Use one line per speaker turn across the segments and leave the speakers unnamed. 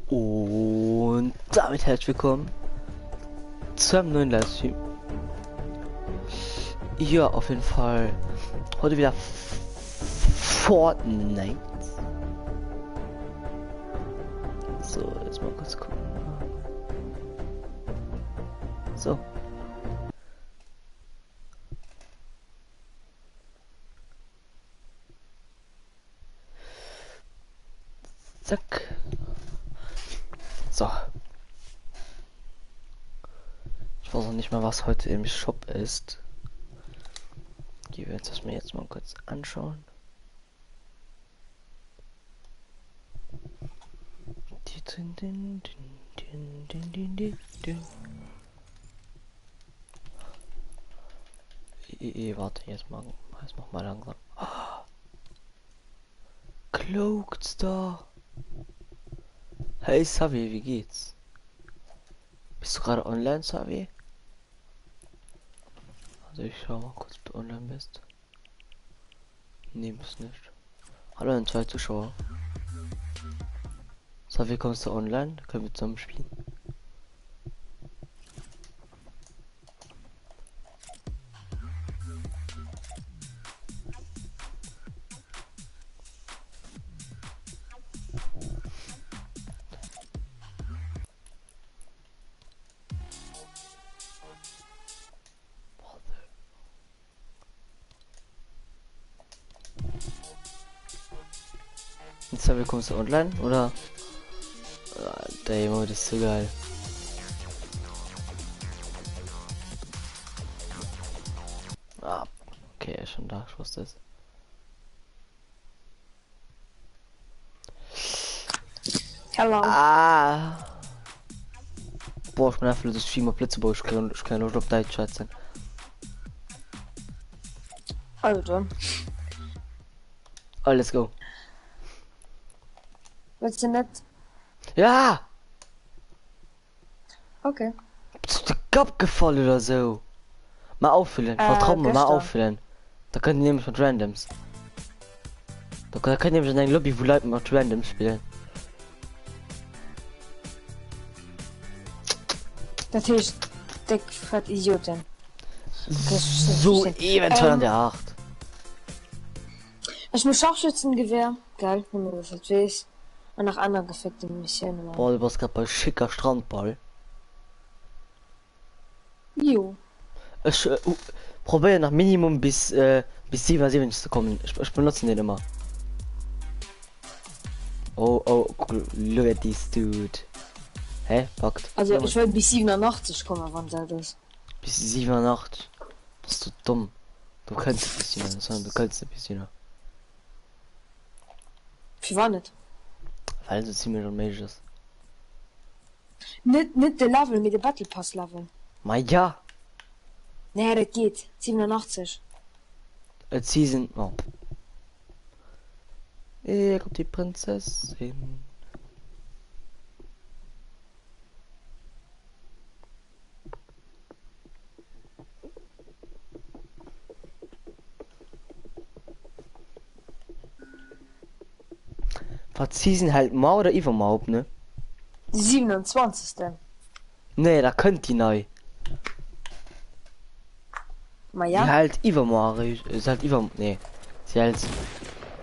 Und damit herzlich willkommen zu einem neuen Livestream. Ja, auf jeden Fall heute wieder Fortnite. So, jetzt mal kurz gucken. So. Zack. So. Ich weiß noch nicht mal, was heute im Shop ist. Die werden das mir jetzt mal kurz anschauen. Warte, jetzt mach mal langsam. Cloaked Star. Hey Savi, wie geht's? Bist du gerade online, Savi? Also ich schau mal kurz, ob du online bist. Nee, bist nicht. Hallo an zwei Zuschauer. Savi, kommst du online? Da können wir zusammen spielen. Jetzt kommst du online oder? Der Junge, das ist so geil. Ah, okay, er ist schon da, ich wusste es.
Hallo.
Ah. Boah, ich bin einfach das Streamer Plätze, boah, ich kann nur auf Deutsch schätzen.
Also,
Oh, let's go.
willst du nicht?
Ja!
Okay.
Bist du der Kopf gefallen oder so? Mal auffüllen, vertrau mir, mal
gestern.
auffüllen. Da könnt ihr nämlich mit Randoms. Da könnt ihr nämlich in ein Lobby, wo Leute mit Randoms spielen.
Das ist dick fett Idioten.
So eventuell an der 8.
Ich muss Scharfschützengewehr. Geil, wenn du das jetzt weißt. Und nach anderen gefickten Missionen.
Boah, du warst gerade bei schicker Strandball.
Jo.
Ich probiere nach Minimum bis 77 zu kommen. Ich benutze den immer. Oh, look at this dude. Hä? Packt.
Also,
Ja,
ich will bis 87 kommen, wann soll das?
bis 7 Nacht. Bist du dumm? Du kannst ein bisschen, sondern du kannst ein bisschen.
Ich war nicht.
Weil du ziemlich unmäßig ist.
Nicht der Level mit dem Battle Pass Level.
Ma ja,
Nee, das geht. 87.
Season. Oh. Hier kommt die Prinzessin. Was Season halt mal oder überhaupt, ne?
27.
Nee, da könnt die neu.
Mal
Ja. Die
ja.
halt übermorgen. Ist halt über. Nee. Sie halt.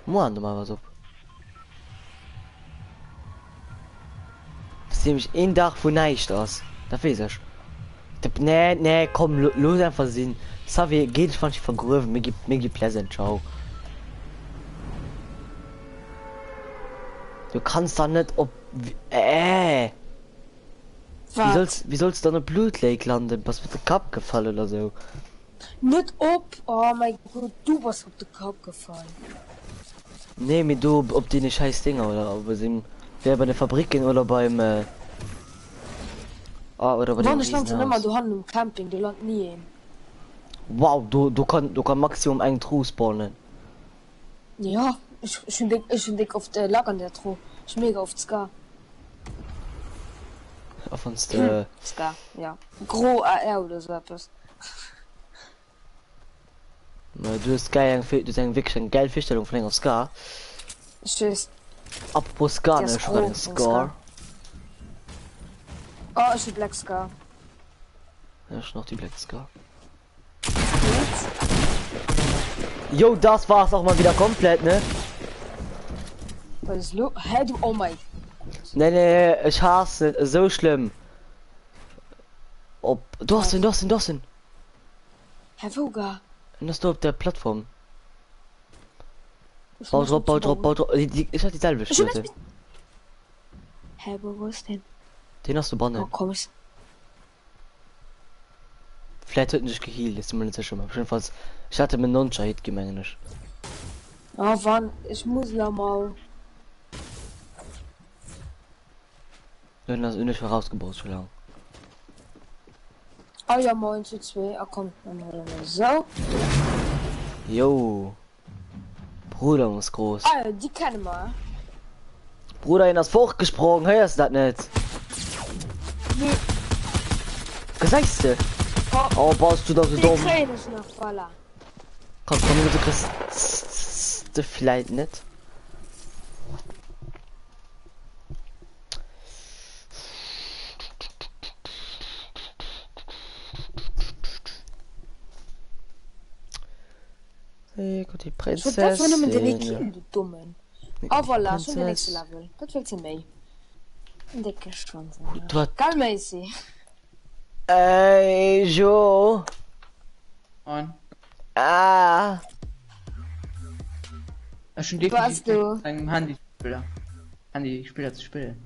Morgen mal was ab. Das ist nämlich ein Tag von nicht aus. Da weiß ich. Nee, komm, los einfach sehen. Savi, geht ich manchmal vergröven. Mir gibt pleasant, ciao. Du kannst da nicht ob. Wie sollst du da eine Blut Lake landen? Was wird der Cup gefallen oder so?
Nicht ob. Oh mein Gott, du warst auf den Kopf gefallen.
Nee, mit du, ob die nicht scheiß Dinger oder ob wir sind. Wer bei der Fabrik gehen oder beim. Oder bei dem
Wann ich land immer,
Riesenhaus.
du hast im Camping, du land nie hin.
Wow, du kannst Maximum einen True spawnen.
Ja, ich bin dick auf der Lager an der Truhe. Ich mega auf Ska.
Auf uns
Ska, ja. Gro AR oder so etwas.
Du hast geil, du hast wirklich eine geile Vorstellung von länger Ska.
Tschüss.
Apropos Ska,
Der
ne,
ist
schon gerade
groß,
Ska.
Oh, ich bin Black Scar.
Ja, ist noch die Black Scar. Jo, das war's auch mal wieder komplett, ne?
Was ist los? Hä, du, oh mein.
Nee, ich hasse es, so schlimm. Ob, du hast ihn.
Herr Voga.
Und das du auf der Plattform. Bau drauf. Ich hab dieselbe Schnitte.
Hä, wo ist denn?
Den hast du
Oh,
Banne.
komm ich.
Vielleicht hätten dich geheilt, ist mir nicht sicher. Jedenfalls, ich hatte mit Non-Hit gemeint.
Oh, wann? Ich muss ja mal.
Dann hast du nicht vorausgebaut, schon lang.
Oh ja, moin zu 2. Ah, komm, dann mal so.
Jo. Bruder muss groß.
Ah, die kennen wir.
Bruder in das Fort gesprungen, hörst du das nicht?
Nö.
Was sagst du? Oh, baust du doch so
Die
dumm.
Tränen ist noch voller.
Komm, du kriegst du vielleicht nicht. Hey, gut, die
Ich würde das nur mit den
Prinzessin.
Kinder, du Dummen. Oh, voilà, schon der nächste Level. Das fällt sie mehr. Ein dicker Schwanz.
Du hast...
Geil, Macy.
Ey, Jo.
Und
Ah.
schon
Was du?
ein Handyspieler. Handyspieler zu spielen.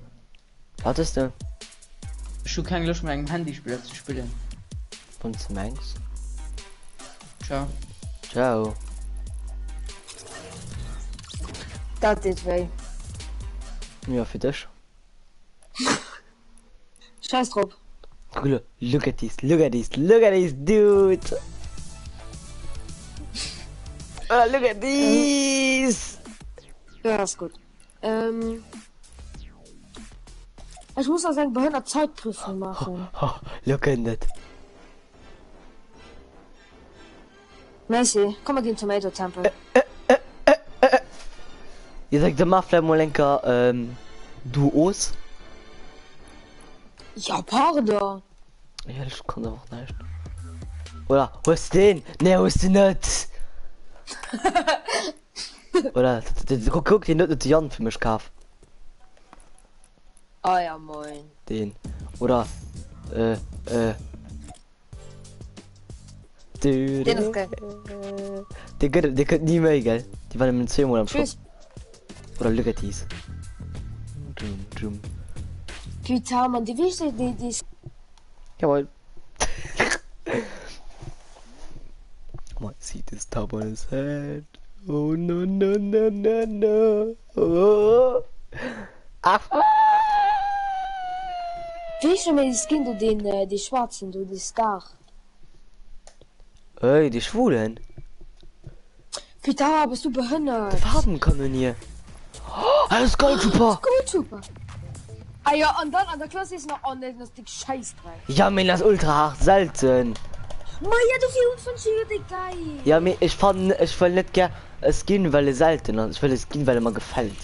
Was ist denn?
Schon keine Lust mehr, einen Handyspieler zu spielen.
Von Smanks.
Ciao.
Ciao.
Das ist weh.
Ja, für dich.
Scheiß drauf.
Look at this, dude. Look at this.
Ja, ist gut. Ich muss also eine behinderte Zeitprüfung machen.
Oh, look at that.
Messi, komm mal gehen zum Tomato Temple.
Ihr sagt der Mafia Molenka, Duos?
Ja, pardon.
Ja, das kann doch nicht. Oder, wo ist den? Ne, wo ist den nicht? Oder, guck den nicht Jan für mich kauf.
Oh ja, moin.
Den. Oder,
Den ist geil.
Der könnte nie mehr, gell? Die waren mit 10 Monaten am Schluss.
Tschüss.
Oder look at these.
Putain, man, die wichtig, die ist...
Jawohl. Man sieht das Top on his head. Oh no. Oh. Ach.
Wie schon mit das Kind, du den, die Schwarzen, du, die Star.
Ey, die Schwulen.
Putain, bist du behindert?
Farben kommen hier. Oh, alles Gold, super.
Gut, super. Ah ja, und dann an der Klasse ist noch online, das dick Scheiß dran.
Ja, mir das ultra hart selten.
Ma ja, du viel von Schüler, geil.
Ja, mir, ich will nicht gern es Skin, weil es selten ist. Ich will es Skin, weil er mir gefällt.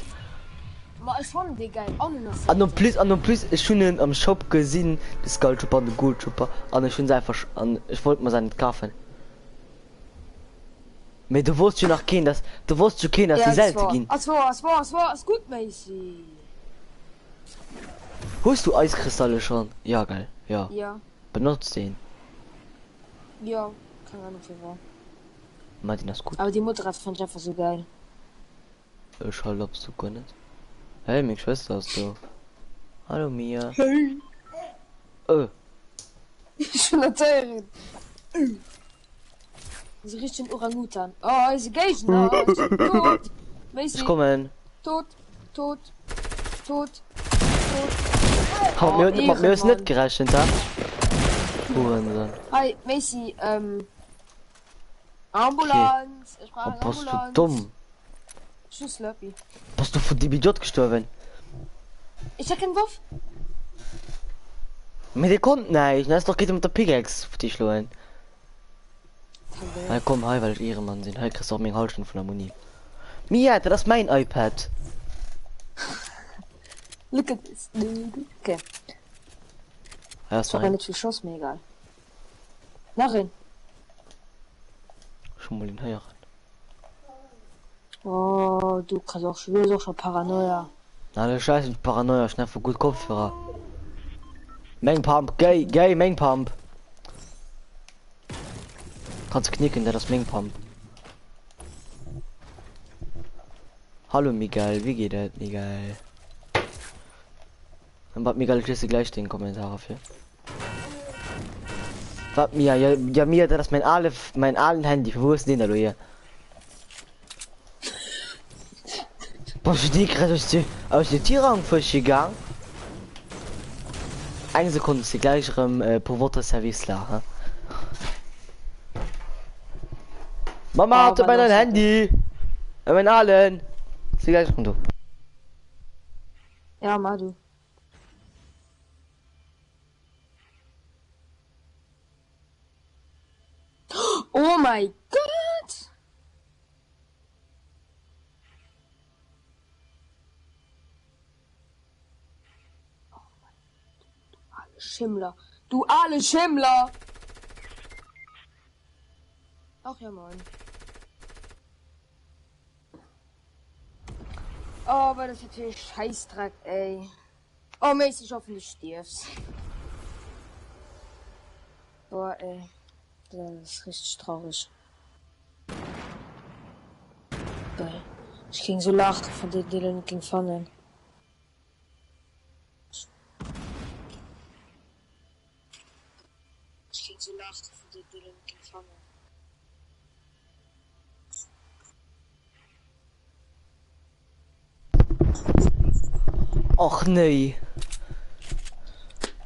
Ma ich fand die geil. Auch noch.
An plus, ich schon am Shop gesehen, das Gold super und Gold super. Und ich finde einfach, ich wollte mal seinen kaufen. Aber du wusstest schon noch kennen, dass die selten gehen.
Es war gut, Macy.
Holst du Eiskristalle schon? Ja, geil. Ja.
Ja,
Benutzt den.
ja, keine Ahnung für was.
Martin, das ist gut.
Aber die Mutter hat von Jeffer so geil.
Ich halt, ob du gar nicht. Hey, meine Schwester hast du. Hallo, Mia.
Hey. Schon erzählen. Sie riecht den Orangutan. Oh, ist geil, ne? Tot. Macy.
Ich komme.
Tot.
Hat mir ist
Mann.
nicht gerechnet, ha? Hurensohn.
Hi, Macy, Ambulanz. Ich brauche
Oh,
eine
bist du
Ambulanz.
dumm?
Tschüss, Slurpee.
Bist du von dem Idiot gestorben?
Ich hab keinen Wurf.
Mit der konnten nicht. Das ist doch geht mit der Pickaxe auf die schlagen. Na komm, hi, weil ich Ehrenmann bin. Hi, kriegst du auch meinen Halschen von der Muni. Mia, das ist mein iPad.
Look at this. Okay.
Ja,
Das war nicht viel Schuss, mir egal. Nachhin.
schon mal den Heuer.
Oh, du kannst auch schon Paranoia.
Na, der Scheiße, die Paranoia, schnell für gut Kopfhörer. Main Pump, gay, Main Pump. Kannst knicken, der das Main Pump. Hallo Miguel, wie geht es, Miguel? Dann hat Miguel gleich den Kommentar auf hier. Was mir, ja mir, das mein allen Handy, wo ist den da, du hier? Was ist die gerade aus der Tierraum gegangen? Eine Sekunde ist die gleiche Provoter Service la. Mama hatte mein Handy. Mein allen. Sie gleich du.
Ja, mal du. Oh mein Gott! Schimmler. Du alle Schimmler! Ach ja, moin. Oh, aber das ist natürlich Scheißdreck, ey. Oh, mäßig hoffentlich stirbst. Boah, ey. Das ist richtig traurig. Geil. Ich ging so lachen von den Dylan ging fangen. Ich ging so lachen von den Dylan ging fangen.
Och nee.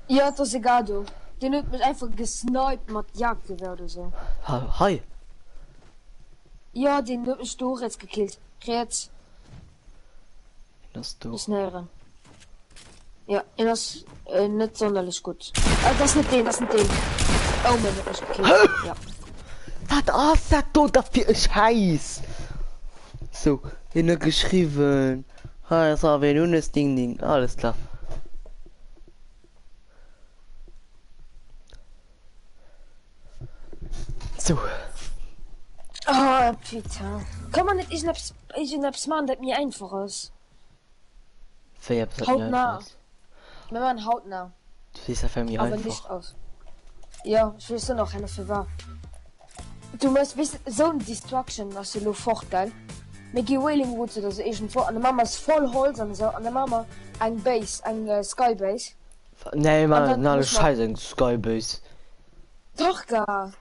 Ja, das ist egal, du. Den hat mich einfach gesniped mit Jagdgewehr oder so.
Hi.
Ja, den hat mich durch jetzt gekillt. Jetzt.
Das du.
Ist näher. Ja, und das nicht sonderlich gut. Das ist nicht den, das ist nicht den. Oh, man hat mich gekillt. Ja.
Was sagt du dafür Scheiß? So, in geschrieben. Ha, das war nun das Ding. Alles klar. So.
Oh, Peter. Kann man nicht, ich hab's machen, das mir einfach ist. Hautnah. Wenn man hautnah.
Du siehst ja für mich
Aber
einfach.
nicht aus. Ja, ich weiß noch eine für wahr. Du musst wissen, so ein Destruction, was du fort, geil. Mickey Wailing Woods oder so irgendwo. An der Mama ist voll Holz und so. An der Mama ein Base, ein Skybase.
Nee, man, na,
muss man-
Scheiße, Skybase.
Doch, gar.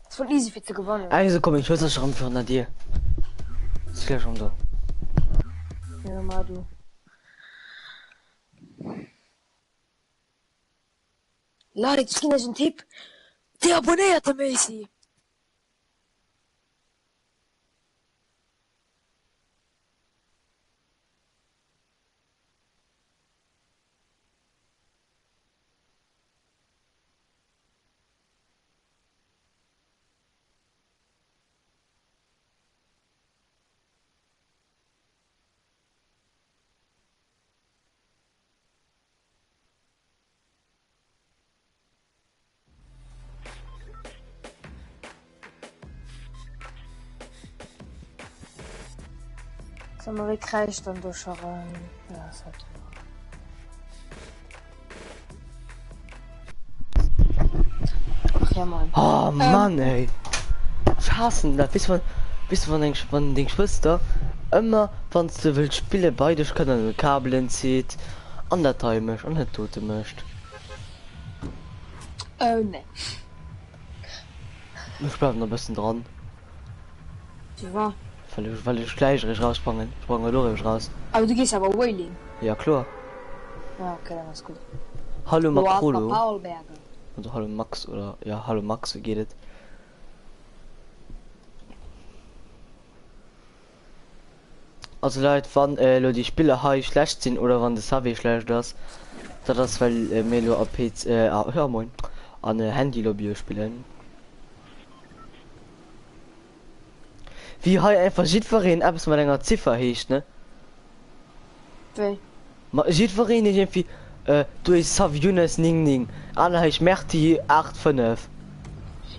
Ist voll easy für zu gewonnen.
Also komm, ich will das schon für dir. Ist gleich schon da.
Ja, mal du. Leute, ich kenne einen Tipp. Der abonniert Messi. Sag mal, wie kreischt dann durch rein? Ja, das hat. Ach ja, Mann.
Oh Mann, ey. Schassen, da bist du von den Schwester. Immer, wenn du willst spielen, beide können Kabeln zieht. An der Teimisch, an der Tote mischt.
Ne.
Ich bleib noch ein bisschen dran.
Die war.
Weil ich gleich raussprangen. Sprang durch raus.
Aber du gehst aber Wailing.
Ja, klar.
Ja, okay, dann ist gut.
Hallo Makrolo.
Paulberger.
Also hallo Max oder ja, hallo Max, wie geht es? Also Leute, wann die Spieler high schlecht sind oder wann das Savvy schlecht das weil Melo ab PC hör moin an Handy Lobby spielen. Wie high einfach sieht verein ab es mal länger Ziffer hecht, ne?
Wer?
Sieht verein nicht irgendwie Du ist Saviones Ning. Anna ich Merti 85.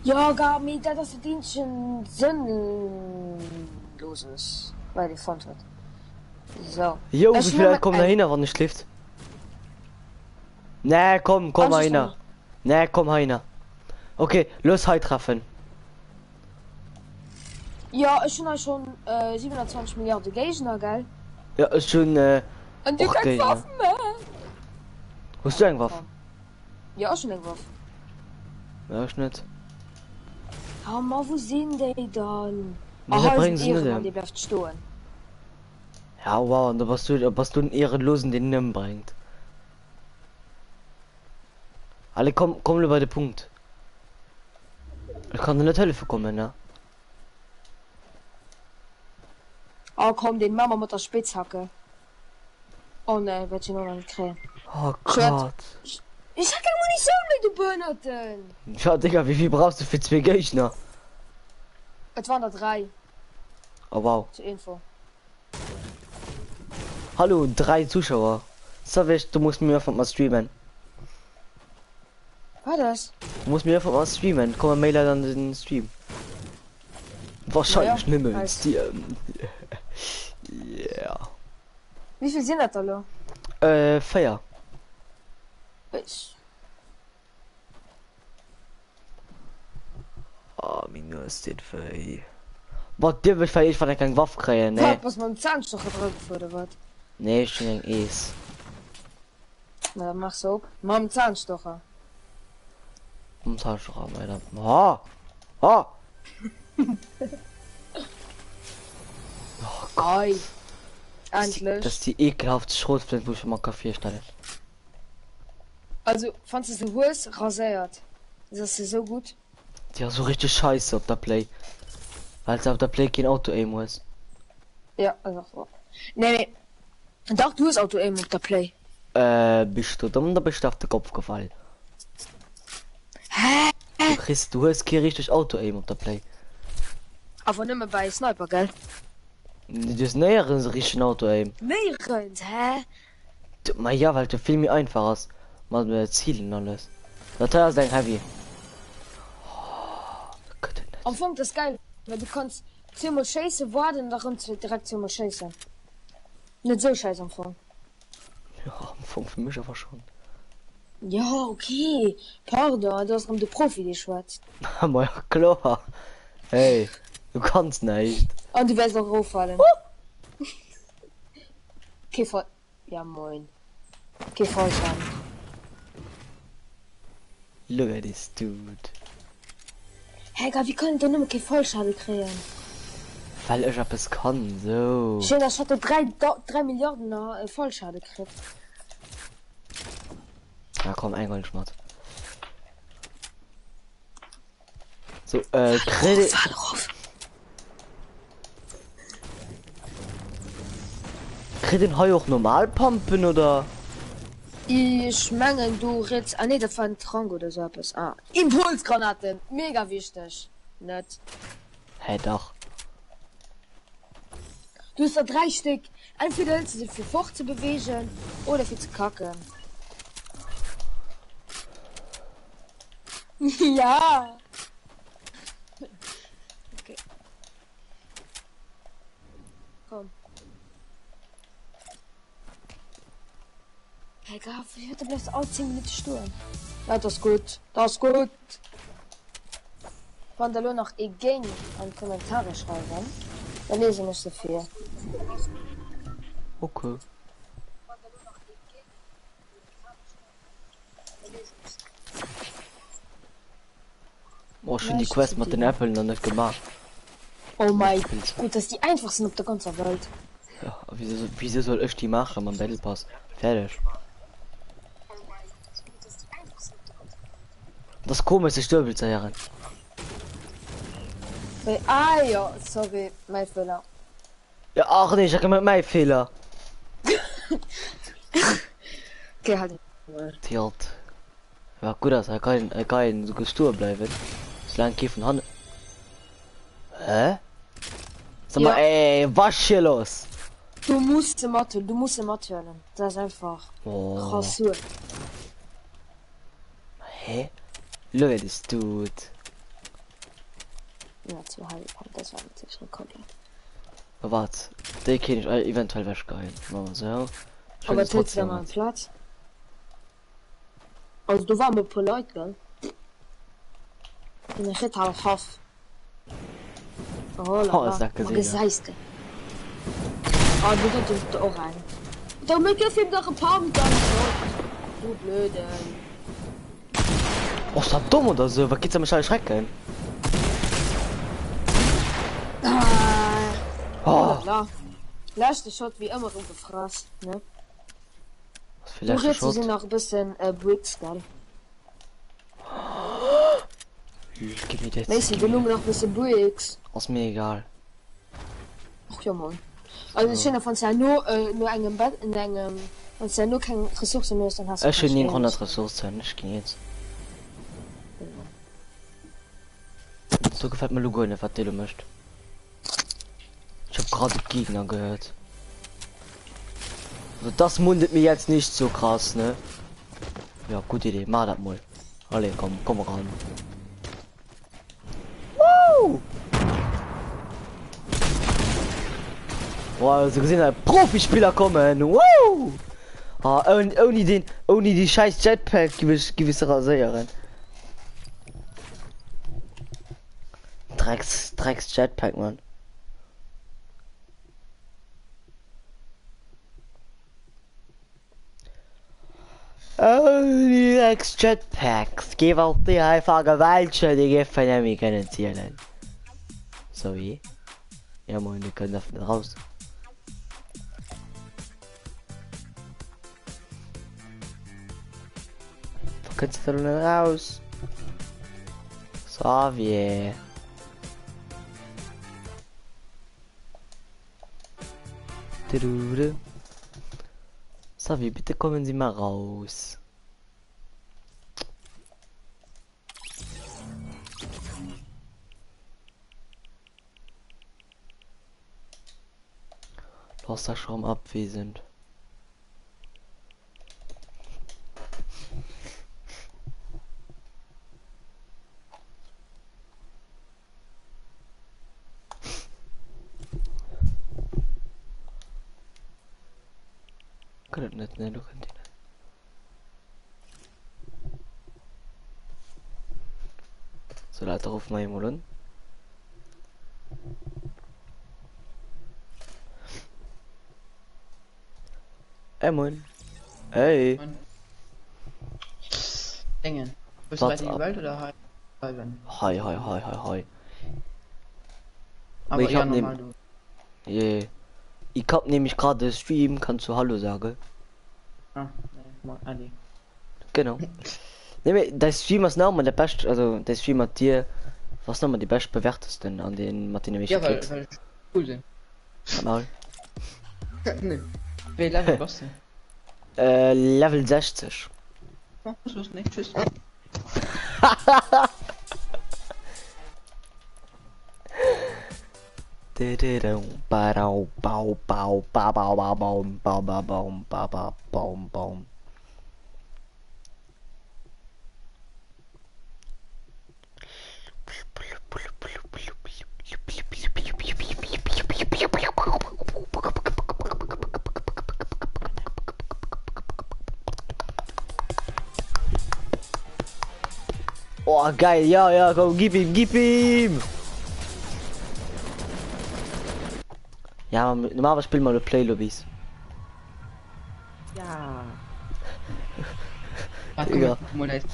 Ja, gar mir das Dienstchen sinnloses, weil die Font hat. So.
Jo, wie
Ich
viel
nehme
kommt da
ein-
hin, wann nicht schläft? Nee, komm
Kannst du
einer. Nee, komm einer. Okay, los halt treffen.
Ja, ich schon 27 Milliarden Gegner, gell?
Ja, ist schon
Und du
Och,
kannst
geil, ne?
Waffen mehr.
hast du eine Waffe?
Ja, schon irgendwas.
Ja, ich nicht.
Aber mal, wo sind die dann?
Ja,
Aha,
bringen
ist
sie
ein
nicht,
Ehrenmann,
ja.
die bleibt stehen.
Ja, wow, und da warst du einen Ehrenlosen, den nimm bringt. Alle komm über den Punkt. Ich kann dir nicht helfen kommen, ne?
Oh komm, den Mama mit der Spitzhacke. Oh ne, wird sie noch nicht kriegen.
Oh
Schwert.
Gott.
Ich hab keine Munition mit, du Bönerten.
Schau, Digga, wie viel brauchst du für 2 Gegner?
Es waren da 3,
Oh wow.
zur Info.
Hallo, 3 Zuschauer. So wichtig, du musst mir einfach mal streamen.
War das?
Du musst mir einfach mal streamen. Komm mal Mail an den Stream. Wahrscheinlich
Ja,
nicht mehr ins
heißt-
Stream. Ja.
Wie viel sind das da, lo?
Feier.
Ich.
Oh, minus den Feier. Boah, dir will ich von der kein Waffe kriegen, ne?
Ne. Was man Zahnstocher gedrückt wurde, was?
Nee, ich bin ein Es.
Na, dann mach so. Mach einen Zahnstocher.
Und Taschenraum, Alter. Ha! Ha!
Ei.
Das ist
Endlich.
die ekelhafte Schrotflinte, wo ich mal Kaffee stelle.
Also, fandest du Hus rasiert? Ist das so gut?
Ja, so richtig scheiße auf der Play. Weil es auf der Play kein Auto-Aim muss.
Ja, also. So. Nee. Doch, du hast Auto aim auf der Play.
Bist du dumm, da bist du auf den Kopf gefallen.
Hä?
Du hast kein richtig Auto-Aim auf der Play.
Aber nicht mehr bei Sniper, gell?
Das ist näher ein richtigen Auto-Aim.
Mehrens, hä?
Ma ja, weil du viel mehr einfach hast. Mal mit Zielen und alles. Das ist ein Heavy. Oh, Gott,
Am Anfang das ist geil, weil du kannst zehnmal scheiße warten, darum direkt zehnmal scheiße. Nicht so scheiße am Anfang.
ja, am Anfang für mich aber schon.
Ja, okay. Pardon, du hast um den Profi geschwätzt.
Aber ja, klar. Hey, du kannst nicht.
Und du wirst auch auffallen. Okay, voll. Ja, moin. Okay, voll schon.
Look at this dude.
Hey, wie können denn immer kein Vollschade kriegen?
Weil ich es kann, so.
Schön, dass ich hatte 3 Milliarden Vollschade gekriegt.
Ja, komm, ein Goldschmatz. So, Kredit.
Fahr drauf.
Kredit heu auch normal pumpen oder?
Ich mengen, du redest. Ah, nee, das war ein Trank oder so etwas. Ah, Impulsgranaten. Mega wichtig. Nicht.
Hey, doch.
Du hast da 3 Stück. Entweder hältst du sie für fort zu bewegen oder für zu kacken. Ja. Okay. Komm. Hey, wie wird bleibst auch 10 Minuten stehen? Ja, das ist gut. Das ist gut. Wenn da nur noch again an Kommentare schreiben, dann lese ich nicht so viel.
Okay. Oh, schon die
Nice
Quest
zu
mit den
dir.
Äpfeln noch nicht gemacht.
Oh mein Gott, das ist die einfachsten auf der ganzen Welt.
Ja, wieso soll ich die machen, mein Battle Pass? Fertig. Das komische Stöbel zu hören.
Ah ja, sorry, mein Fehler.
Ja, ach nee, ich hab mit meinem Fehler.
Okay, halt.
Tilt. Ja, gut, dass er kein so gestorben bleiben. Solange Kiefen Hand. Hä? Sag mal,
Ja.
ey, was hier los?
Du musst immer hören. Das ist einfach
Oh.
krass so.
Hä? Leute, das tut.
Ja, zu halb, das war natürlich Rekord.
Warte, der kann ich eventuell weggehen. Machen wir so. Ich will
Aber
das
tut ja
trotzdem
mal
nicht.
Platz. Also du warst mit Leute, gell? Und ich hätte auch Hoff. Oh,
Oh, das hat gesehen, ja.
Geseiste. Oh, du tust auch rein. Da möchte ich ihm doch ein paar mit deinem Du blöde.
Oh, ist das dumm oder so? Was geht's denn mit alle Schrecken? Oh,
Ja. Letzte Shot wie immer umgefrasst, ne?
was für
Du
letzte
redest sie
Shot?
noch ein bisschen Bricks, gell?
Gib mir das.
Weißt du,
Gib
du
mir
noch ein bisschen Bricks.
das. Ist mir egal.
Ach ja, Mann. Also ich finde von ja nur einem Bett in einem und ja nur keine Ressourcen mehr ist, dann hast du
Ich will
kein
100
Schweres.
Ressourcen, ich gehe jetzt. So gefällt mir Logo nicht, was du möchtest. Ich habe gerade Gegner gehört. Also das mundet mir jetzt nicht so krass, ne? Ja, gute Idee, mach das mal. Alle, komm ran. Woo! Boah, also gesehen, ein Profispieler kommen. Woo! Ah, ohne die scheiß Jetpack gewisse rasieren. Drecks Jetpack, Mann. Oh, die Drecks Jetpacks. Geh auf die einfach Gewaltsche, die Giffen nämlich können zielen. So wie? Ja, Mann, die können davon raus. Wo kannst du denn raus? So wie. Savi, bitte kommen Sie mal raus. Lass das schon abwesend. Kann das nicht, ne, du kannst ihn nicht. So, Leute, auf mal holen. Moin. Hey.
Mann. Engen. Bist du
What's
weiter in die
up?
Welt oder halt?
Hi.
Aber
Ich
ja,
hab
normal, du.
Yeah. Ich hab nämlich gerade Stream, kannst du Hallo sagen?
Ah, nee, mal, Adi.
Genau. Nee, der Stream ist nochmal der beste, also der Stream hat dir, was nochmal die best bewertesten an den Martin mich
Ja, weil cool sind.
Mal.
Nee. Wie Level was denn?
Level 60.
Oh, das ist nicht, tschüss.
Oh, geil, ja, komm, gib ihm! Ja, normalerweise spielen wir Play-Lobbies.
Ja. Warte,
Digga.
guck mal, da ist.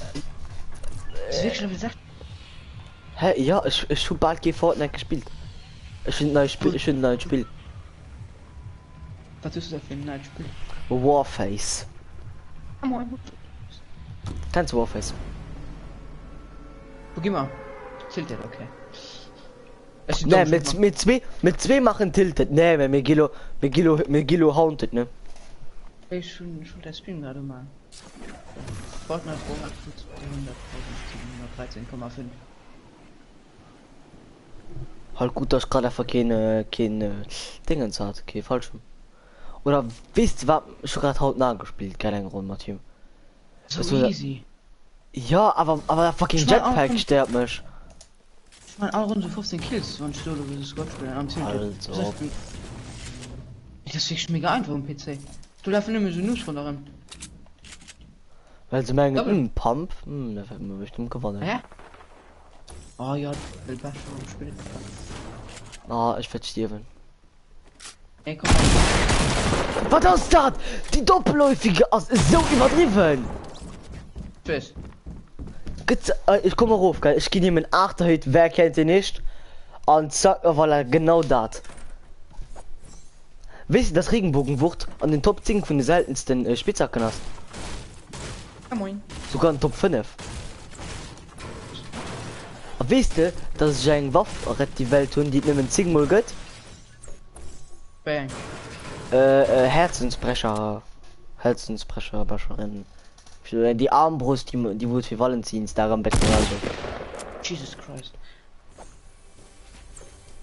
Ist wirklich schon gesagt?
Hä? Ja, ich hab bald gegen Fortnite gespielt. Ich finde ein neues Spiel.
Was ist das für ein neues Spiel?
Warface.
Ah, moin.
Kennst du Warface?
Wo geh mal? Tilted, okay. Es ist
Ne,
dumm,
mit zwei machen tilted. Ne, mit Gilo haunted, ne?
ich schon der Stream gerade mal. Fortnite Pro hat 100.713,5.
Halt gut, dass gerade einfach keine Dingens hat. Okay, falsch. Oder wisst was schon gerade haut nachgespielt, keine Runde Mathieu.
So easy.
Ja, aber der fucking
Ich mein,
Jetpack
auch-
stirbt mich.
Ich meine, alle Runden so 15 Kills, wenn ich Solo vs. God spielen am Team.
Also.
Das ist wirklich mega einfach am PC. Du läufst nicht mehr so News von darin.
Weil sie merken,
Double.
Pump, da wird mir bestimmt gewonnen.
Hä? Oh ja, will besser spielen.
Ah, ich werd stirben.
Ey, komm mal.
Was ist das? Die doppelläufige Ass ist so übertrieben.
Tschüss.
Ich komme rauf, geil. Ich gehe nehmen 8 heute, wer kennt sie nicht? Und zack, weil er genau das. Wisst ihr, dass Regenbogenwucht an den Top 10 von den seltensten Spitzhacken hast?
Ja, moin.
Sogar in Top 5. Aber wisst ihr, dass ich eine Waffe rettet die Welt tun, die nehmen 10 mal geht?
Bang.
Herzensbrecher. Herzensbrecher, Bascherin. Die Armbrust, die wurde für Valentins da am besten also.
Jesus Christ.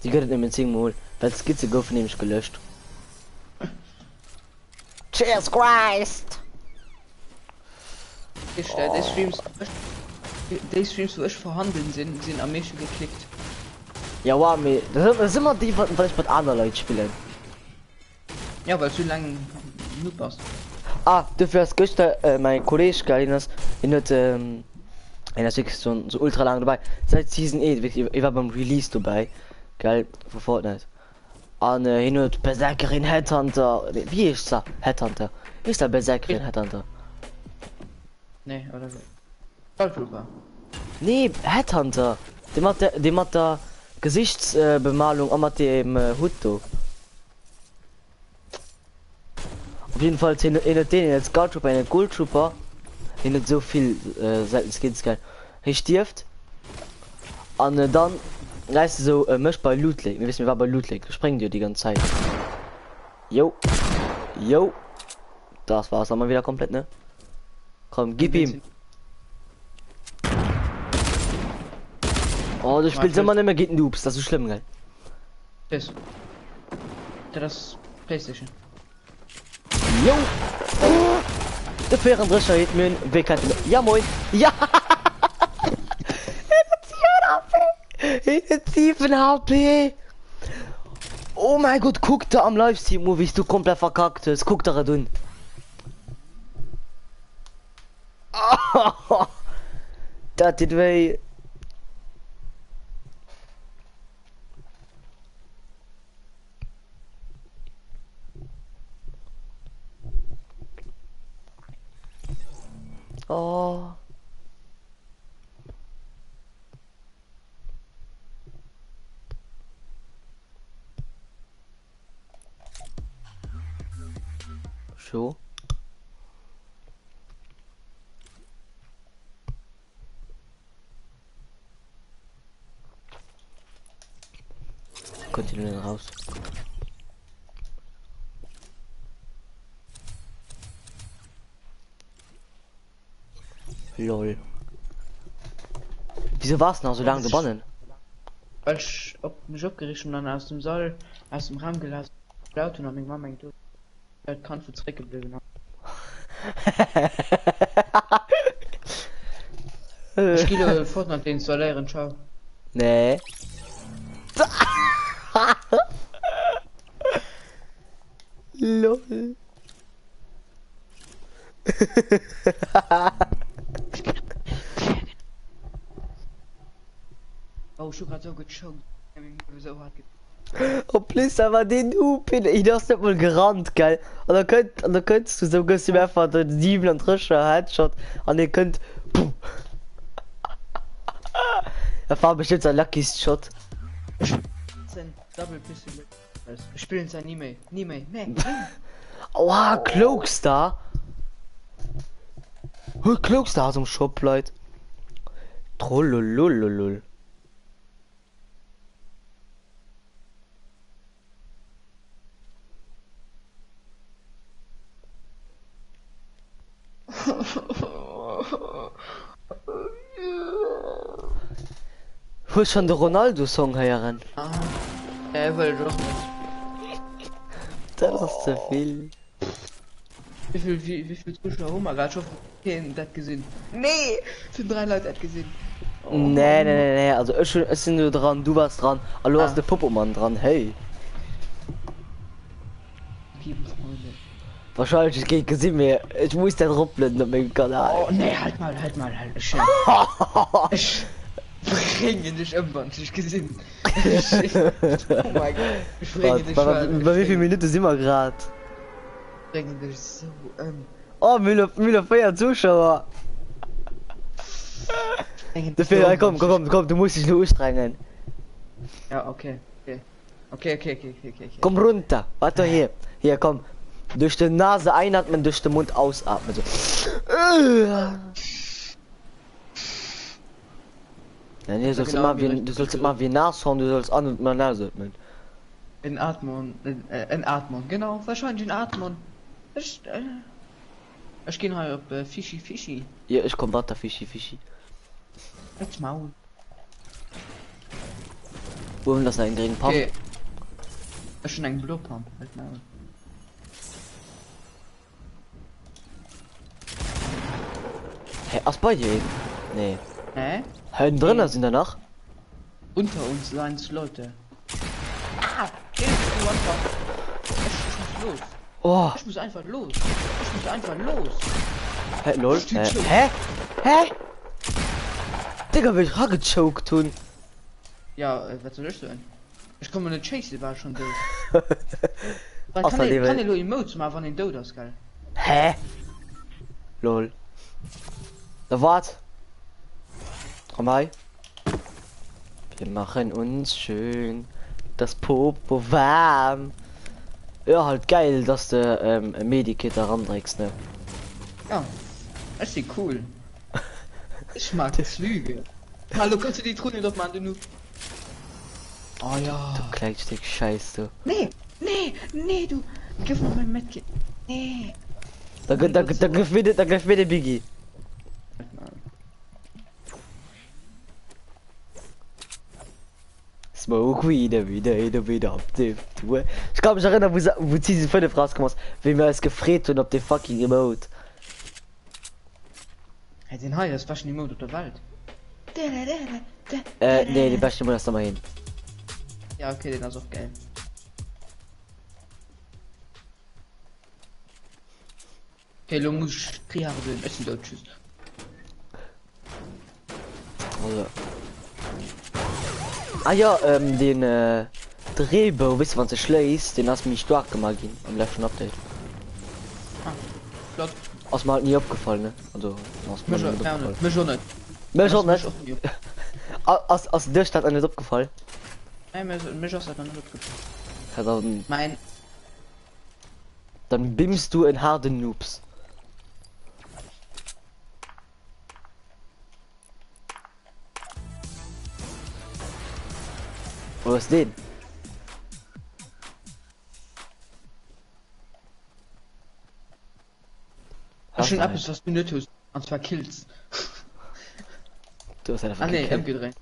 Die gehört nehmen 10 mal, weil Skizze go nämlich gelöscht. Jesus Christ!
Die Streams, wo ich vorhanden sind am meisten geklickt.
Ja, wow, das ist immer die, weil ich mit anderen Leuten spielen.
Ja, weil du lange Noob warst.
Ah, dafür hast gestern mein Kollege Galinas in der so ultra lang dabei. Seit Season 8, ich war beim Release dabei. Geil, für Fortnite. Und hin und Berserkerin Headhunter. Wie ist das? Headhunter. Ist der Berserkerin Headhunter?
Nee, oder Goldblooper.
Nee, Headhunter. Dem hat der Gesichtsbemalung am dem Hut do. Auf jeden Fall den jetzt Gold Trooper, eine Gold Trooper. Nicht so viel selten Skins geil. Er stirbt. Und dann leist du so möchte bei Loot Lake. Wir wissen, wir waren bei Loot Lake. Du sprengt dir die ganze Zeit. Jo. Jo. Das war's dann mal wieder komplett, ne? Komm, gib ihm. Oh, du spielst immer nicht mehr gegen Noobs. Das ist schlimm, geil.
Das. Das PlayStation.
Jo. Der fairen Drescher hat mir einen Weg. Ja, moin. Ja. In 7 HP. Oh mein Gott, guck da am Livestream, wo wie du komplett verkackt hast. Guck da drin. Das tut weh. Oh. So. Kontinuieren raus. Lol. Wieso war's noch so lange gewonnen?
Weil ich mich abgerichtet und dann aus dem Saal, aus dem Raum gelassen. Laut und meine Mama du. Er kann für Zweck geblieben. Ich gehe Fortnite installieren, ciao.
Nee. Lol.
Oh, ich hab grad so gechoked. So hart
Oh, please, aber den Upin, ich darf's nicht mal gerannt, geil. Und dann könntest du so günstig einfach den 7 und Rischer Headshot und ihr könnt. Puh. Er war bestimmt ein Lucky Shot.
Double Pistol. Ich spiele es nie mehr. Nie mehr. Nee.
Oha, Cloakstar. Oh, Cloakstar aus dem Shop, Leute. Trollolololol. Wo ist schon der Ronaldo-Song heran?
Ah. Er will doch nicht.
Das ist zu viel.
Wie viel Zuschauer haben wir gerade schon das gesehen? Nee, sind 3 Leute das gesehen. Oh,
Nee, also ich sind nur dran, du warst dran, aber du hast den Popomann dran, hey.
Freunde.
Wahrscheinlich geht gesehen mir, ich muss den ruppeln auf meinem Kanal.
Oh, nee, halt mal. Ich bringe dich irgendwann nicht gesehen. Oh mein Gott. Ich bringe dich
Bei wie viel Minuten sind wir gerade?
bringe dich so,
Oh, Müller feiert Zuschauer. Dafür, komm, du musst dich nur anstrengen.
Ja, okay.
Komm runter, warte hier, komm. Durch die Nase einatmen, durch den Mund ausatmen. So. Ja, nee, du sollst immer wie Nashorn, du sollst an und mal Nase atmen.
In Atmung, genau, wahrscheinlich in Atmung. Ich geh halt auf Fischi.
Ja, ich komm weiter, Fischi.
Jetzt Maul.
Wo haben das einen geringen Pump?
Okay. Das ist schon ein Blowpump, halt Maul.
Hey, aus bei dir eben? Nee.
Hä?
Hey, drinnen sind da noch?
Unter uns seien es Leute. Ah! Hilfe, du einfach. Ich muss los.
Oh,
Ich muss einfach los.
hä, lol. Hä? Digga, will ich gechoked tun?
Ja, was soll ich denn? Ich komme mit Chase, war schon durch. Dann
Außer
kann
die
ich
Welt.
nur Emotes machen, wenn ich tot ist, geil.
Hä? Lol. Da wart. Komm bei. Wir machen uns schön das Popo warm. Ja, halt geil, dass du ein Medikit daran trägst, ne?
Ja, das ist cool. Ich mag Züge. Hallo, kannst du die Truhe doch mal, du? Oh ja.
Du kleines Stück Scheiße.
Nee, du. Gib mir mein Medkit. Nee.
Da griff mir Biggie. Smoke wieder auf dem Tour. Ich kann mich erinnern, wo Season 5 rausgekommen ist, wie wir es gefreht und auf dem fucking Emote.
Hey, den Hai, das war schon die Mode der Welt.
Nee, die beste Monat da mal hin.
Ja, okay, den ist auch geil. Okay, du musst 3 Jahre drin, essen dort, tschüss.
Also. Ah ja, den Drehbau, wisst ihr, wann sie schlägt, den hast du mich stark gemacht am letzten Update.
Ah, flott.
Aus mir halt nie aufgefallen, ne? Also, aus mir
Mir
nicht aufgefallen.
schon nicht.
Mir schon
Mir
nicht.
auch nicht.
Aus der Stadt nicht aufgefallen.
Nein, mir schon hat nicht aufgefallen.
Ja,
Mein,
dann bimmst du in harten Noobs. Wo ist den?
hast schon
du
etwas, was du nicht tust. Und zwar Kills.
Du hast einfach
Ah ne,
gekillt.
umgedreht.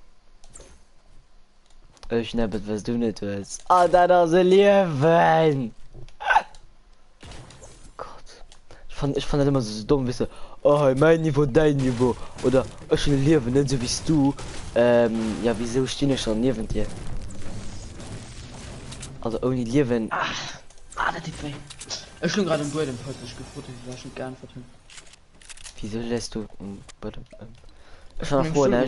Ich nebbet, was du nicht willst. Ah, da ist Leben! Gott. Ich fand das immer so dumm, wisst ihr. Oh, mein Niveau, dein Niveau. Oder, ich will leben, nicht so wie du. Ja, wieso stehen ich schon neben dir? Also, ohne Leben.
Das tut weh. Ich bin gerade im Duell im Podcast gefuttert, ich war schon gern vertun.
Wieso lässt du? Bitte. Ich war froh, ne?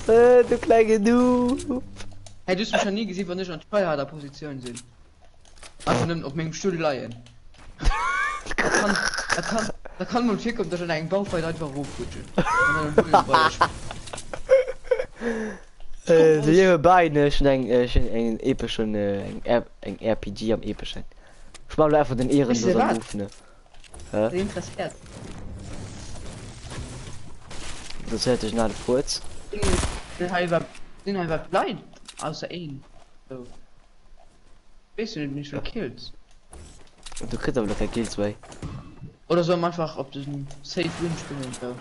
Du kleine Du.
Hey, du hast mich schon nie gesehen, wenn ich an zweiter Position sind. Also nimm auf meinem Stuhl leihen. Da kann man hier kommen, dass in einen Baufight einfach hochrutschen.
So ihre Beine schon ein epischen ein RPG am epischen. Ich mal einfach den Ehren
Wisst ihr
so
was?
Ruf, ne?
Sehr interessiert.
Das hätte ich nach kurz.
Den halber blind, außer ihn. So. Weißt du nicht, für Kills?
Und du kriegst aber noch kein Kills bei.
Oder soll man einfach auf diesen Safe Win spielen? So.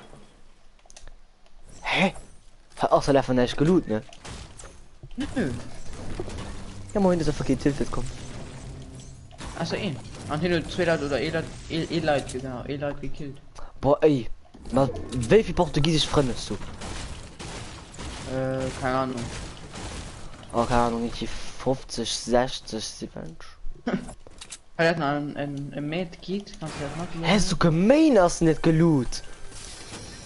Hä? Hat auch so einfach nicht geloot, ne?
Nö.
Ja, moin, das ist verkehrt, Hilfe kommt.
Also an hin 200 oder E-Light, genau, E-Light gekillt.
Boah, ey. Na, wie viel Portugiesisch findest du?
Keine Ahnung.
Oh, keine Ahnung, ich 50, 60, 70.
Er hat ein Mate geht, kannst du das machen?
Hast du gemein, hast du nicht geloot?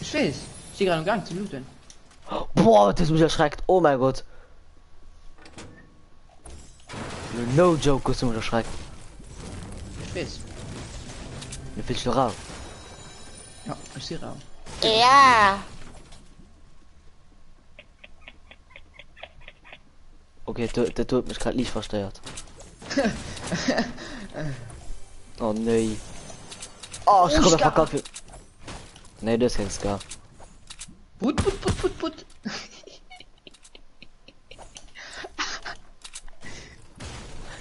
Ich weiß, ich stehe gerade im Gang zu looten.
Boah, das ist mich erschreckt. Oh mein Gott. No joke, hast du mich erschreckt.
Ich weiß.
Wie willst du raus?
Ja, ich sehe raus.
Ja.
Okay, der tut mich gerade nicht versteuert. Oh nee. Oh, ich komme verkauft. Nee, das ist gar.
Put.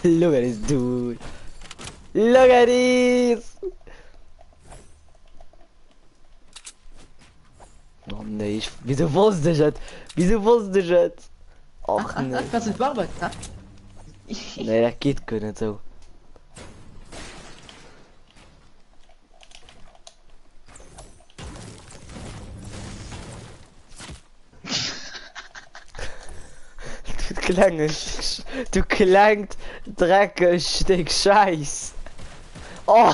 Look at this dude. Look at this. Oh nee, wieso wusste ich das? Wieso wusste ich das? Ach nee.
Was ist Arbeit, ha?
Nee, das geht gar nicht so. Du klangt dreckig Stück Scheiß. Oh.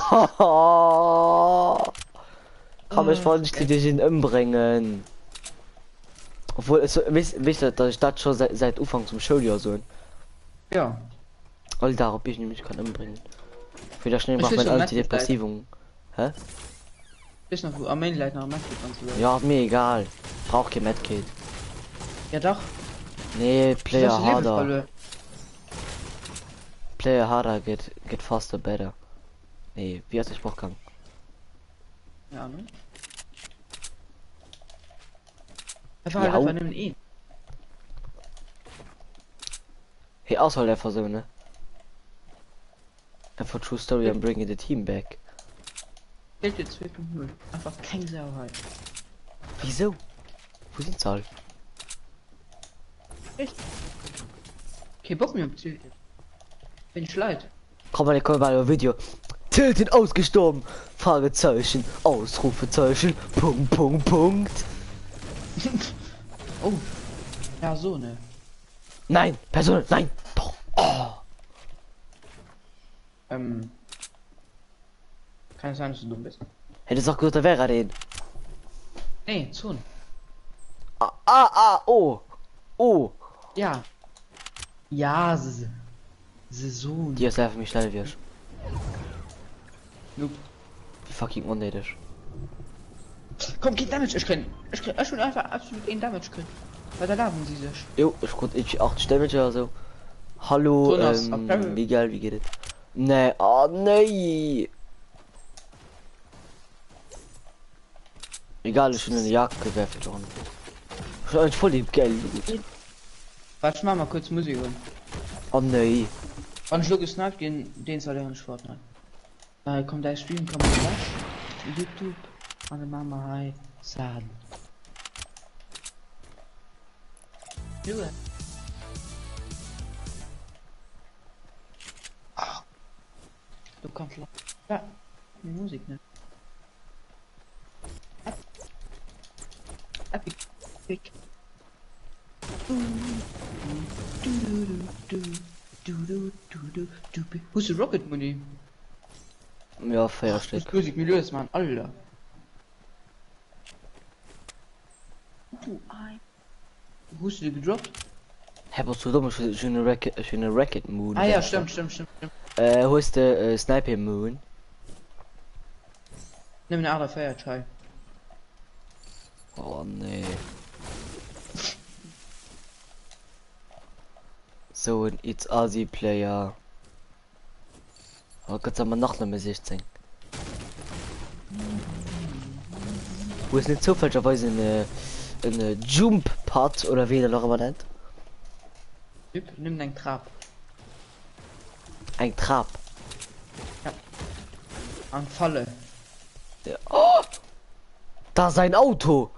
Kann mich voll nicht dich ihn umbringen. Obwohl es wisst ihr, dass ich das schon seit Anfang zum Schuljahr so.
Ja.
All darauf ich nämlich kann umbringen. Wieder schnell
Ich
machen
will
meine
schon
Antidepressivung. Hä?
Ist noch wo am Mainlight noch Mac kannst du.
Ja, mir egal. Brauch kein Medkit.
Ja doch.
Nee,
Das
Player
ist die
harder.
Lebensrolle.
Player harder get faster better. Nee, wie hat ich Bockgang?
Ja, ne? Einfach
Ja.
halt einfach nehmen ihn.
Hey, Auswahl einfach so, ne? Einfach True Story and bringing the team back.
Fällt jetzt 2.0. Einfach keine Sauerheit.
Wieso? Wo sind Zahl?
Echt? Okay, Bock mir abzählt. Bin ich leid.
Komm mal, Video. Tilted ausgestorben. Fragezeichen. Ausrufezeichen. Punkt.
Oh. Ja, so, ne?
Nein, Person, nein. Doch. Oh.
Kann es sein, dass du dumm bist?
Hätte auch gesagt, da wäre er den.
Nee, Zun.
Oh.
Ja. Ja, Saison.
Die ist einfach mich schnell wirst.
Nope.
Wie fucking unnötig.
Komm, geht Damage. Ich kann schon einfach absolut einen Damage kriegen. Weil da laden sie sich.
Jo, ich 8 Damage oder so. Hallo,
Jonas, okay.
wie geil, wie geht es? Nee, oh nee. Egal, ich bin eine Jagd gewerfen schon. Ich voll lieb Geld.
Warte, ich mach mal kurz Musik hören.
Oh nee.
Wann ich gesniped, den soll ich nicht Fortnite. Da kommt der Stream, kann man das? YouTube, an der Mama, hi, sagen. Junge. Du kannst la. Ja, die Musik, ne? Epic. Wo ist die Rocket Money?
Ja, fair steht.
Das Musik Milieu ist man, Alter. Wo ist die gedroppt?
Hä, was du dumm, schöne Racket Moon.
Ah ja, stimmt.
Wo ist der Sniper Moon?
Nimm eine andere Feiertei.
Oh nee. So ein It's Asi Player. Oh Gott, haben wir noch Nummer 16. Wo ist nicht zufälligerweise eine Jump Part oder wie der noch immer nennt?
Typ, nimm deinen Trab.
Ein Trab.
An Falle.
Ja. Oh! Da ist ein Auto.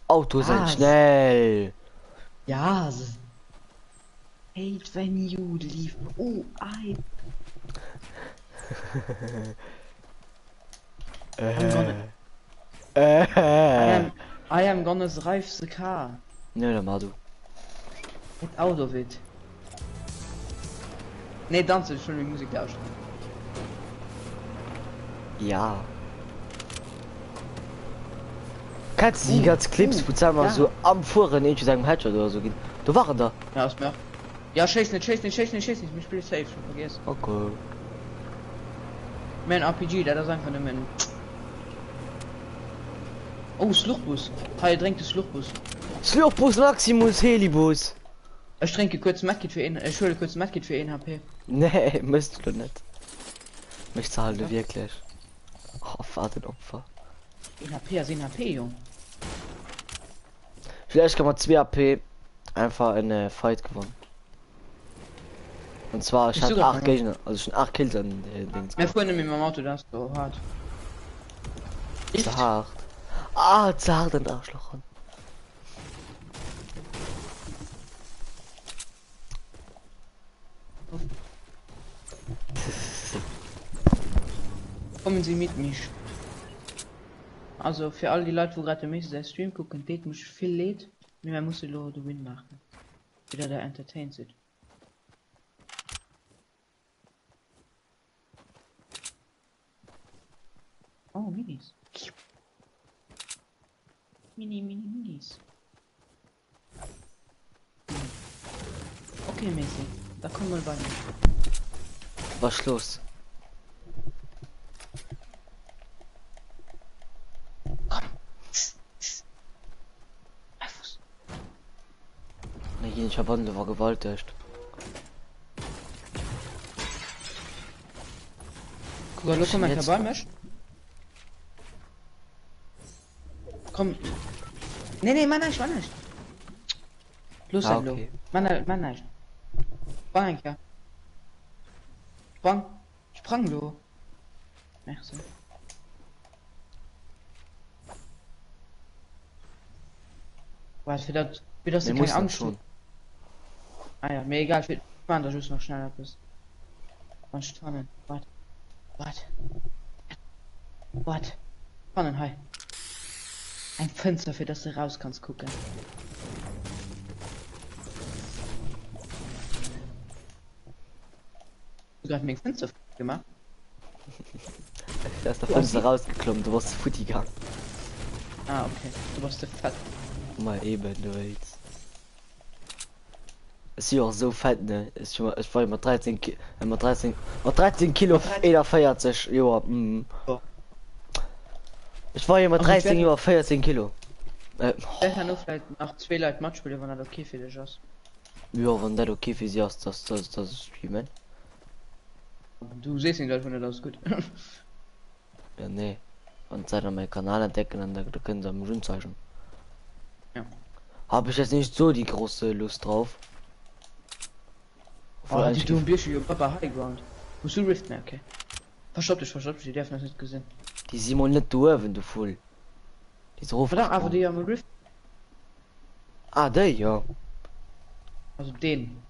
Auto sind
Was?
schnell.
Ja. Hate when you leave. Oh, I am gonna drive the car.
Ne, dann mach du.
Get out of it. Nee, dansen, schon die Musik lauschen.
Ja. Kannst du die ganzen Clips, wo sagen wir
ja.
so am Fuhren in seinem Headshot oder so gehen? Du waren da.
Ja, ist mir. Ja, scheiß nicht, ich spiele safe, schon vergessen.
Okay.
Mein RPG, der ist einfach nicht mehr. Oh, Schluchtbus. Hi, drängt das Schluchtbus.
Slurpbus Maximus Helibus.
Ich trinke kurz Medkit für ihn, ich hole kurz Medkit für 1 HP.
Nee, müsst du nicht. Mich zahlen du wirklich. Oh, warte, Opfer.
1 HP, also 1 HP, Jung.
Vielleicht kann man 2 AP einfach eine Fight gewonnen. Und zwar, ich
Bist du
hatte
grad
8 Gegner, also schon 8 Kills an den Dings.
Mir vorhin mit meinem Auto, das ist so hart.
Zu hart. Ah, zu hart an Arschloch.
Kommen Sie mit mich. Also für all die Leute, wo gerade mich der Stream gucken, det mich viel lädt, mir muss die Lord Win machen. Wieder der entertained sind. Oh, Minis. Minis. Okay, Messi. Da kommen wir bei mir.
Was ist los? Na, jener Wandel war gewaltig.
Guck mal, komm
Jetzt-
dabei, Mensch. Komm. Nee, Mann, nicht. Los,
Ah,
hallo.
okay.
Mann, nicht. Sprang, ja. Sprang, du. Merci. Was, für das
Wir
du
mussten
keine Angst
schon.
Ah ja, mir egal, ich will dass du noch schneller bist. Und spannen. Warte. Spannen, hi. Ein Fenster, für das du raus kannst gucken. Du hast mir ein Fenster gemacht.
Da ist der Fenster rausgeklommen, du warst Futti gegangen.
Ah, okay. Du warst der Fett.
Mal eben, du willst. Ist ja auch so fett, ne? Ich war immer 13 Kilo, jeder feiert sich, ja,
Ja.
Ich war immer
Aber ich
13
werd-
Jahre, 14 Kilo.
Der kann nur vielleicht nach 2 Leuten Match spielen, wenn er okay für dich ist.
Ja, wenn das okay für sie ist, das ist streamen.
Du siehst ihn gleich, wenn er das ist gut.
Ja, nee. Und seit meinen Kanal entdecken, dann da können sie am Rundzeichen.
Ja.
Habe ich jetzt nicht so die große Lust drauf.
Oh, die tun ein bisschen Papa High Ground. Musst du Rift mehr, okay? Verstopp dich, die dürfen das nicht gesehen.
Die Simon nicht du, wenn du voll. Die so
Verdammt, aber die haben Rift.
Ah, der, ja.
Also den.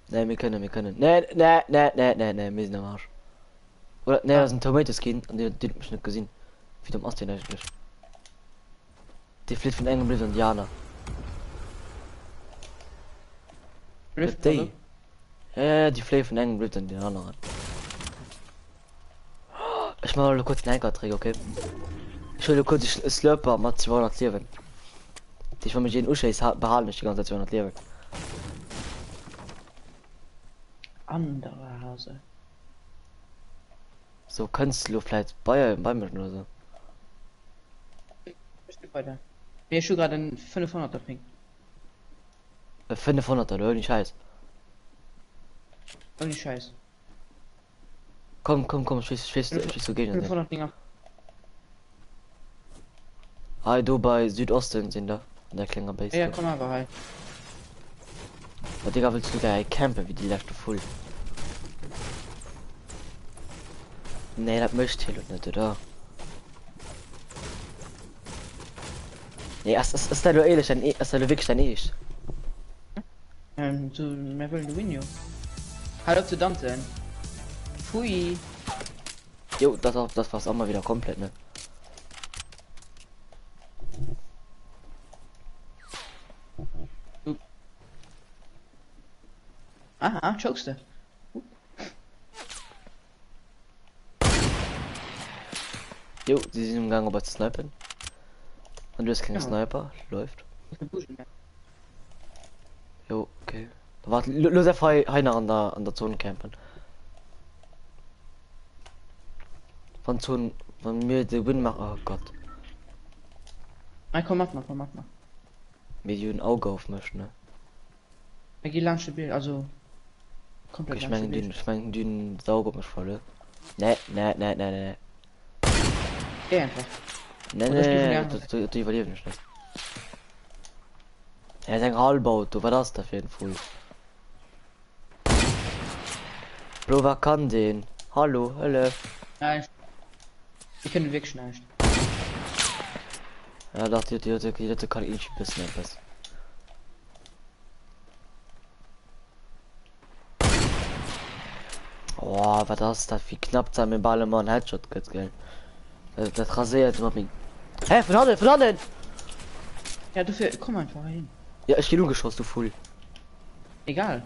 Ne, wir können. Ne, wir sind am Arsch. Oder, ne, das ist ein Tomato-Skin und den hab ich nicht gesehen. Wie dumm aus den eigentlich. Die fliegt von engem Blick und Jana.
Rift,
Die.
oder?
Ja, die fliegt von engem Blick und die anderen. Ich mach mal kurz einen Ankerträger, okay? Ich will kurz die Slurper mit 200 Leben. Ich will mit den Uschis behalten, nicht die ganze Zeit 200 Leben.
Andere Hase.
So kannst du vielleicht bei mir oder so.
Ich bin weiter. Mir ist schon gerade ein 500er Ping.
500 oder nicht scheiß.
Ohne Scheiß.
Komm, schieß du gegen.
500 Dinger.
Hi, du bei Südosten sind da. In der kleinen Base.
Ja, komm einfach rein.
Aber Digga, willst du da campen wie die letzte Full? Nee, das möchte ich nicht, oder? Nee, es ist da du ehrlich, es ist da wirklich dein ich.
So, mehr wollen du Winio. Halt zu Dampf sein. Pfui.
Jo, das war's auch mal wieder komplett, ne?
Chokst du?
Jo, sie sind im Gang, aber zu snipen. Und du hast keinen
Ja.
Sniper, läuft. Jo, okay. Warte, los einfach einer an der Zone campen. Von Zone, von mir der Win macht, oh Gott.
Nein, komm, mach mal.
Mit ein Auge auf mich, ne?
Ich geh lang stabil, also.
Okay,
Komplett
ich
lang
meine,
stabil.
den Sauger mich voll. Ne.
Geh einfach.
Ne,
Oder spiel von
ne,
der
du überlebst nicht. Er ist ein Halbaut, du war das da auf jeden Fall. Bro, wer kann den? Hallo.
Nein. Ich kann wirklich nicht.
Ja, dachte die kann ich bisschen etwas. Oh, was das wie knapp sein mit Ballermann Headshot geht, gell? Das rasiert immer mich. Hä, von Hand!
Ja, komm einfach hin.
Ja, ich geh nur geschossen, du Fool.
Egal.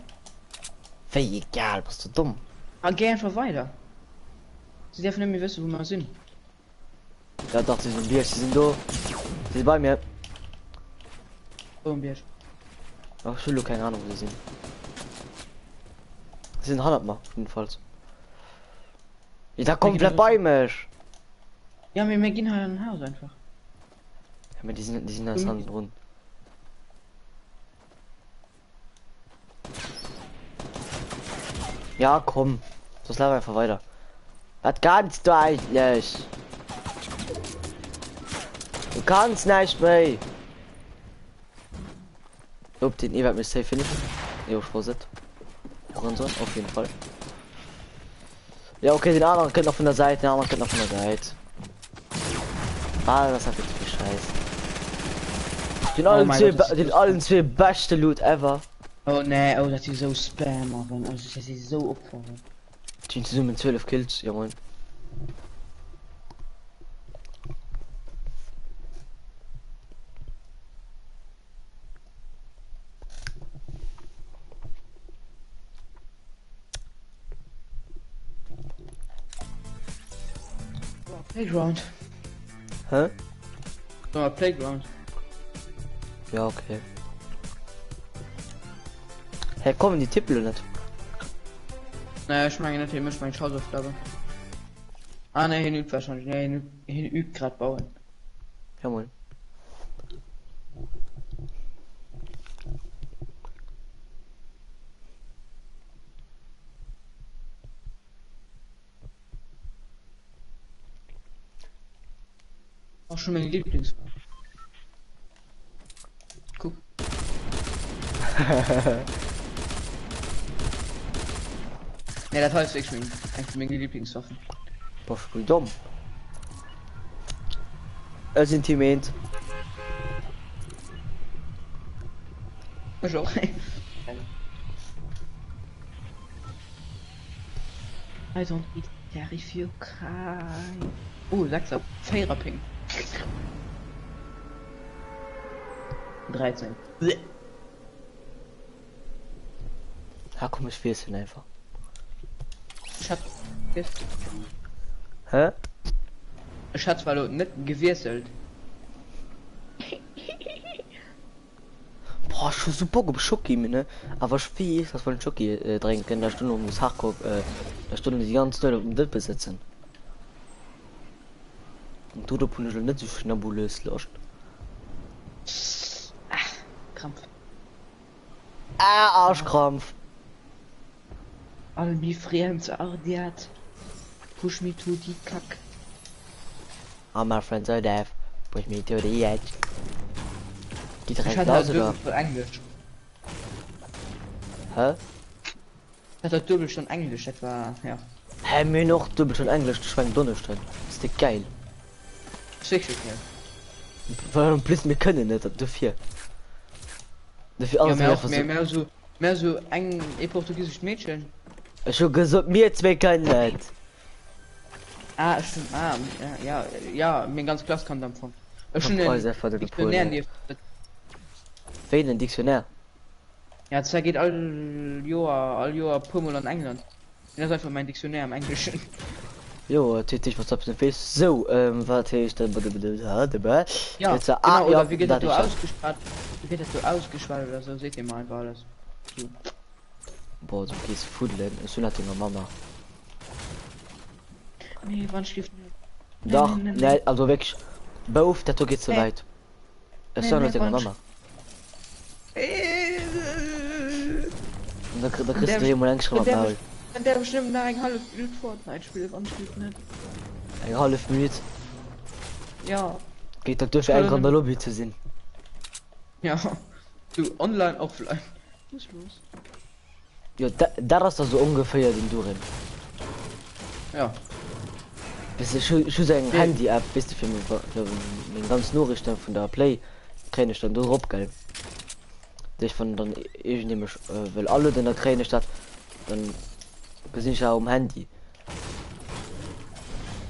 Wie egal, bist du dumm?
Geh einfach weiter. Sie dürfen nicht mehr wissen, wo wir sind.
Ja, doch, sie sind Bier, sie sind da. Sie sind bei mir.
Oh, ein Bier.
Ach, ich will keine Ahnung, wo sie sind. Sie sind 100 Mal, jedenfalls. Ja, da kommt
genau.
wer bei mir.
Ja, wir gehen halt in Haus einfach.
Ja, aber die sind als Hand rund. Ja, komm. Das laufen einfach weiter. Was kannst du eigentlich? Du kannst nicht mehr. Ob den Ewert mich safe finishen? Jo, Vorsicht. Und so, auf jeden Fall. Ja, okay, den anderen kennt noch von der Seite, der andere kennt noch von der Seite. Ah, das hat jetzt viel Scheiß. Den allen zwei beste Loot ever.
Oh nee, oh, dat is zo spam af en dat is zo opvallen.
10 zu mit 12 Kills, ja moin.
Playground.
Hä?
Playground.
Ja, okay. Hey, kommen die Tippel nicht?
Nee, ich meine nicht, ich meine Hausaufgabe. Ah ne, hier übt wahrscheinlich. Ne, hier übt gerade bauen.
Ja moin.
Auch schon mein Lieblings. Guck. Ne, das heißt ich mein. Eigentlich meine Lieblingswaffen.
Boah, voll dumm. Sentiment.
Ich auch. I don't need that if you cry. Sag's ab. Fairer Ping. 13.
Ja, komm, ich spiel's hin einfach.
Ich hab
Hä?
Ich hat zwar nicht gewechselt.
Boah, schon super gut Schoki, ne? Aber Spiel, das wollen Schoki trinken, da Stunde um das Haarkorb, da Stunde die ganze Zeit um das besitzen. Und du, der Punsch, nicht so schnabulös löscht.
Krampf.
Arschkrampf.
All my friends are dead. Push me to the kack.
All my friends are deaf. Push me to the edge. Die
Ich
direkt
hatte halt
raus, oder?
Doppel Englisch.
Hä?
Ich hatte Doppel schon Englisch, etwa, ja.
Hä, mir noch, du bist schon Englisch, du schwein Donnerstein. Ist dir geil.
Schick, ja.
Warum bliss mir können nicht, dafür. Dafür
Ja,
alles
mehr,
einfach
auch, mehr so, Mehr so ein portugiesisch Mädchen.
Schon gesagt, mir zwei kein Net.
Ah, stimmt. Ah, ja, mir ganz Klasse kann davon. Schon
Preise für den
Diktionär,
Polen. Wen Diktionär?
ja, das geht all Jahr Pummel an England. Das ist einfach mein Diktionär im Englischen.
Jo, tätig was auf dem Face. So, warte ich dann dabei.
Ja,
Jetzt,
genau,
ja,
oder wie geht
das
das so
ist das.
ausgespart? Wie geht das so ausgespart oder so? Seht ihr mal einfach alles. So.
Boah, du gehst Foodland. Ich bin natürlich Mama.
Nee, wann schläft nicht?
Doch,
nee.
ne, also wirklich. Bauf, der geht so
Nee.
weit. Es
Nee,
soll
nee,
natürlich
wann
Mama. Und da kriegst
Der-
du jemand angeschrieben,
der-
Maul.
Wenn der bestimmt nach ein halbes Bild Fortnite spielt, wann spielt nicht?
Eine halbe Minute.
Ja,
Geht doch durch
Soll
einen
er
Grund der Lobby zu sehen.
ja. Du, online, offline. Was ist los?
Ja, da ist das so ungefähr den Durin.
Ja.
Bist du schon sein
Ja.
Handy-App, bist du für den ganzen Nachrichten von der Play, kriege ich dann drauf, gell? Ich von dann, ich nehme, weil alle in der Kräne statt, dann gesehen ich auch am Handy.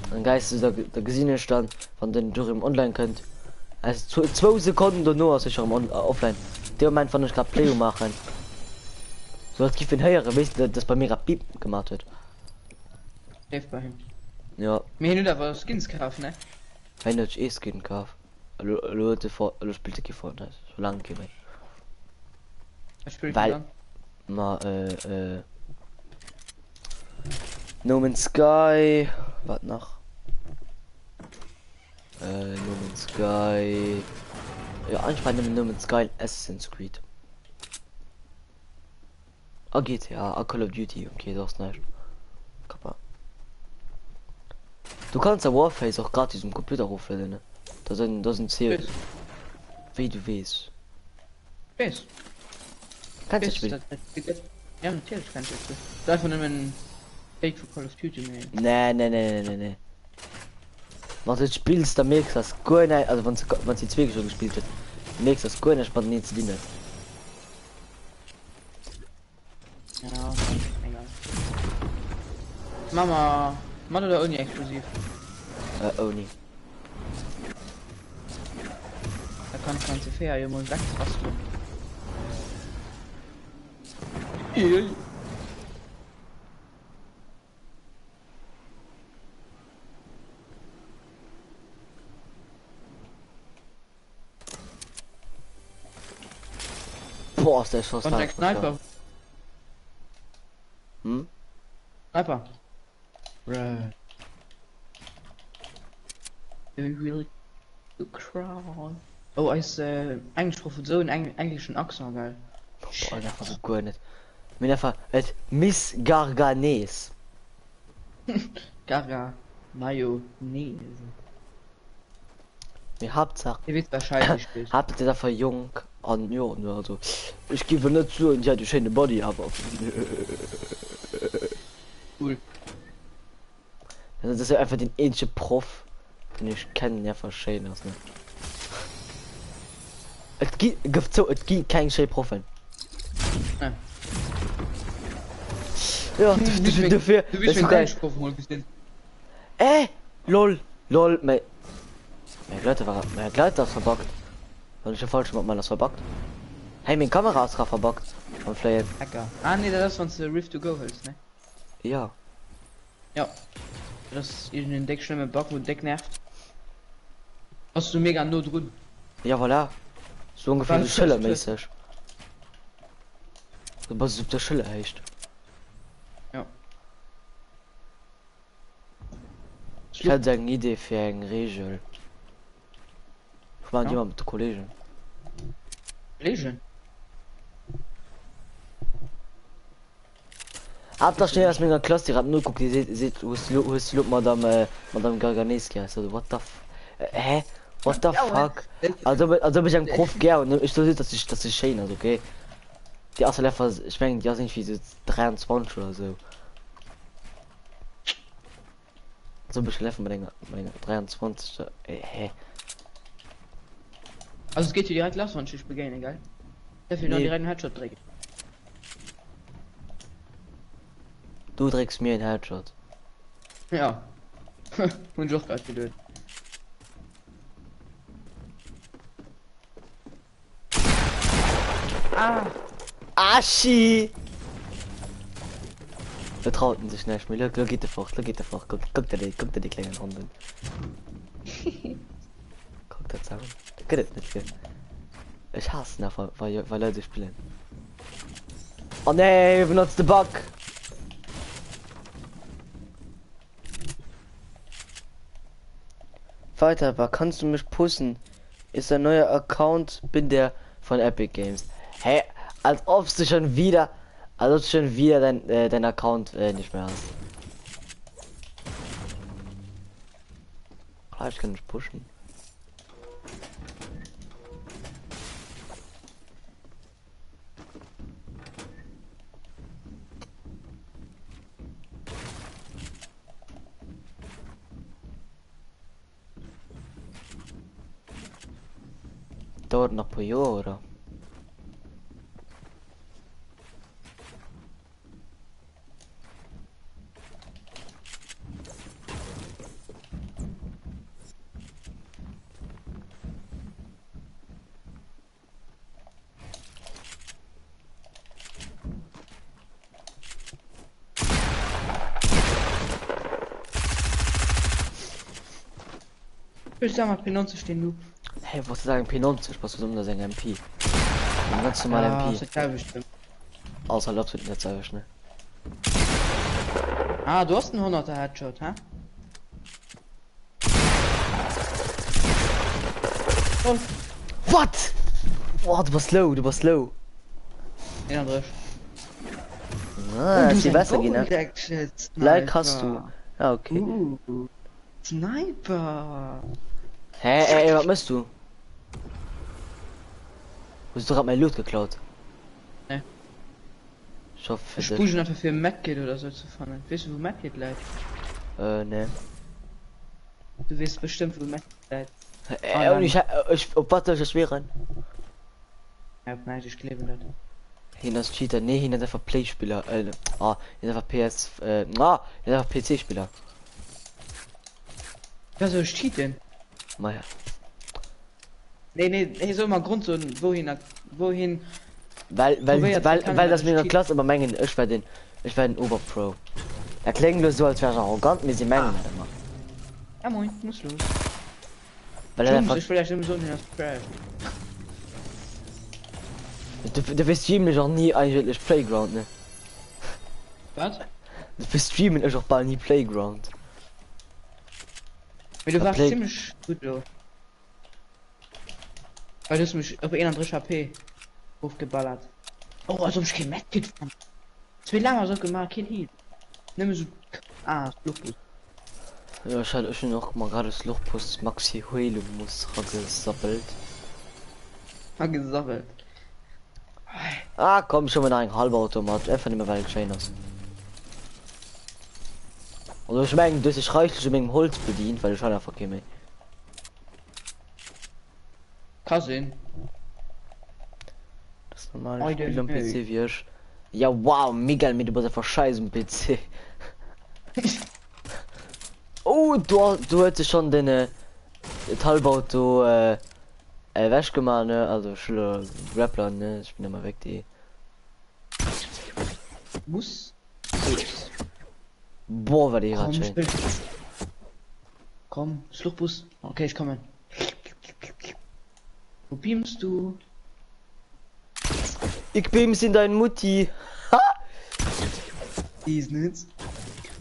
Dann geist du da gesehen stand, von den du im Online könnt. Also 2 Sekunden oder nur, als ich am Offline. Der meint, von ich gerade Play machen. So als gibt ein höhere, weißt du, dass bei mir gerade Piep gemacht wird.
Hilft bei ihm.
Ja,
Mir hin aber Skins kaufen, ne?
wenn ich Skin kauf. Leute vor, spielte ich vor, so lange gehen.
Was spielt
Weil-
dann?
Ma, No Man's Sky, was noch? No Man's Sky. Ja, eigentlich bei No Man's Sky Assassin's Creed. Ah, GTA, Call of Duty, okay, das ist nicht. Kappa. Du kannst ja Warface auch gratis im Computer hochladen, ne? Das sind Ziel, wie du weißt.
Best.
Kannst du spielen?
Ja, natürlich kann ich das. Davon nehmen Fake für Call of Duty mehr.
Nee. Was du spielst, da merkst du das gar nicht, also wenn sie zwei schon gespielt hat, merkst du das gar nicht, was nicht zu dienen.
Ja, egal. Mama, Mann oder Uni exklusiv?
Oni.
Da kann ganze Fair mal wegbasteln.
Boah, ist der Schuss
Und der Sniper.
Hm?
Sniper. Bruh. Do we really do crawl? Oh, als eingesprochen so in englischen Akzent, geil.
Boah, einfach so gar nicht. Mir einfach, Miss Garganes.
Gaga. Mayo. Nee.
Mir Hauptsache,
Ihr wisst wahrscheinlich nicht.
habt ihr dafür jung an, ja, ne, also, ich gebe nicht zu und ja, die schöne Body, aber.
Cool.
Also, das ist ja einfach den ähnlichen Prof, den ich kenne, ja, verschieden aus, ne. Es gibt kein schönen Prof.
Ja.
Ja,
Du
dafür,
bist
das ist
schon
geil.
eingesprochen, mal gesehen.
Lol, mein Gleiter ist verbuggt. Weil ich ja falsch gemacht, das verbuggt. Hey, mein Kamera ist gerade verbuggt. Am Flyer.
Hacker. Ah, nee, das ist von der Rift to Go hältst, ne?
Ja.
Ja. Das ist in den Deck schlimme Bug, wo Deck nervt. Hast du mega nur drin.
Ja, voilà. So ungefähr
Weil
so
es
Schiller
ist-
mäßig. Aber so der Schiller echt.
Ja.
Ich hätte eine Idee für eine Regel. Ich meine,
Ja.
jemand mit der Kollegen.
Legion.
Ab da steht aus meiner Klasse, die hat nur guckt, die sieht, wo ist Madame Garganeski, also what the hä? What the fuck? Also bin ich ein Prof, gell, und ich so sieht, dass ich schön ist, okay? Die erste Level, ich meine, die sind wie so 23 oder so. So bin ich Level mit meiner 23. Hä?
Also es geht hier direkt los, wenn ich begehen, egal. Dafür noch
Nee.
direkt einen Headshot trägt.
Du trägst mir ein Headshot.
Ja. Und doch gerade getötet. Ah.
Aschi! Vertrauten sich nicht mehr. Da geht der fort, da geht der fort. Guck dir die kleinen Hunde. Guck das an. Da geht es nicht viel. Ich hasse ihn, weil Leute spielen. Oh ne, benutzt den Bug. Weiter, aber kannst du mich pussen? Ist ein neuer Account, bin der von Epic Games. Hey, als ob du schon wieder, dein Account nicht mehr hast. Klar, ich kann nicht pushen. Dauert noch pro Jahr, oder?
Ich sag mal, P9 zu stehen, du.
Hey, was sagen P90? Was ist unter seinem MP? Ein ganz normaler
Ja,
MP.
ist ja bestimmt.
Außer Lobs wird nicht erwischen, ne?
Ah, du hast einen 100er Headshot, hä? Oh,
What? Boah, du warst low, du warst low.
den andere.
Ah, ist die besser gehen, ne? Like hast du. Ah, okay.
Sniper.
Hä, ey, was machst du? Du hast doch grad mein Loot geklaut.
Ne.
Ich hoffe,
Ich
für
spule einfach für Medkit oder so zu fahren. Weißt du, wo Medkit leid?
ne.
Du weißt bestimmt, wo Medkit leid.
Und auf was soll ich das schweren?
Ja, nein, ich klebe nicht.
Hin das Cheater, nee, hin ist einfach Play-Spieler, hier ist einfach hier ist einfach PC-Spieler.
Was soll ich cheaten?
Naja.
Nee, soll mal Grund so, wohin,
Weil
kann
das
man
mir in der
cheaten.
Klasse immer mengen, ich werde ein Oberpro. Er klingt nur so, als wäre er arrogant, wie sie mengen halt immer.
Ja, moin, muss los.
Weil er einfach,
Ich vielleicht im Sohn hin das Crash.
du wirst streamen auch nie eigentlich Playground, ne?
Was?
Du wirst streamen ist auch bald nie Playground.
Weil du
Ja,
warst
Play-
ziemlich gut, so. Weil du hast mich auf 31 HP aufgeballert. Oh, also ich kein Medkit von. Es wird lange so gemacht, kein Heal. Nimm so. Ah, Luftbus.
Ja, ich hatte schon noch mal gerade das Luftpost Maxi Heilung muss gesappelt.
Hat gesammelt.
Ah, komm schon mit einem Halbautomat, einfach nicht mehr weil ich ist. Also ich meine, das ist reichlich mit dem Holz bedient, weil ich schon einfach gehe.
Cousin.
Das ist normal,
Oh,
ich spiele am
der-
PC wie ich. Ja, wow, mega mit über der verscheißen PC. Oh, du hättest schon den Talbauto wäsch gemacht, ne? Also Rappler, ne? Ich bin immer weg, die.
Muss.
Boah, war die
Komm,
gerade schön.
spiel. Komm, Schluchtbus. Okay, ich komme. Wo beamst du?
Ich bin in dein Mutti. Ha!
Die ist nütz.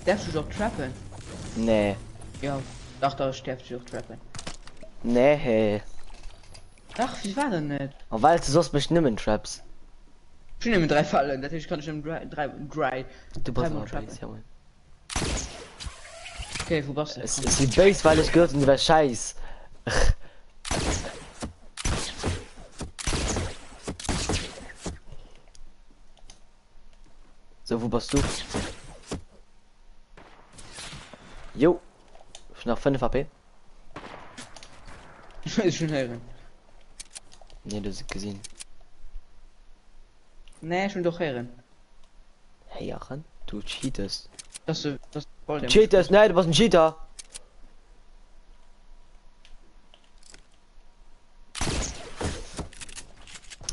Darfst du doch trappen?
Nee,
Ja, dachte, ich darf doch trappen.
nee, hey.
Ach, wie war denn nicht?
Aber weil du sonst mich nimmen Traps.
Ich nehme 3 Fallen, natürlich kann ich im drei.
Du bist
Dreimal
aber
trappen.
Base, ja, Mann.
Okay, wo warst du?
Es ist die Base, weil ich gehört und die war scheiß. So, wo bist du? Jo. Ich noch 5 HP.
ist schon Herren.
Nee, du hast gesehen.
Nee, schon doch Herren.
Herren, du cheatest.
Das voll der
Cheatest, nein, du warst ein Cheater.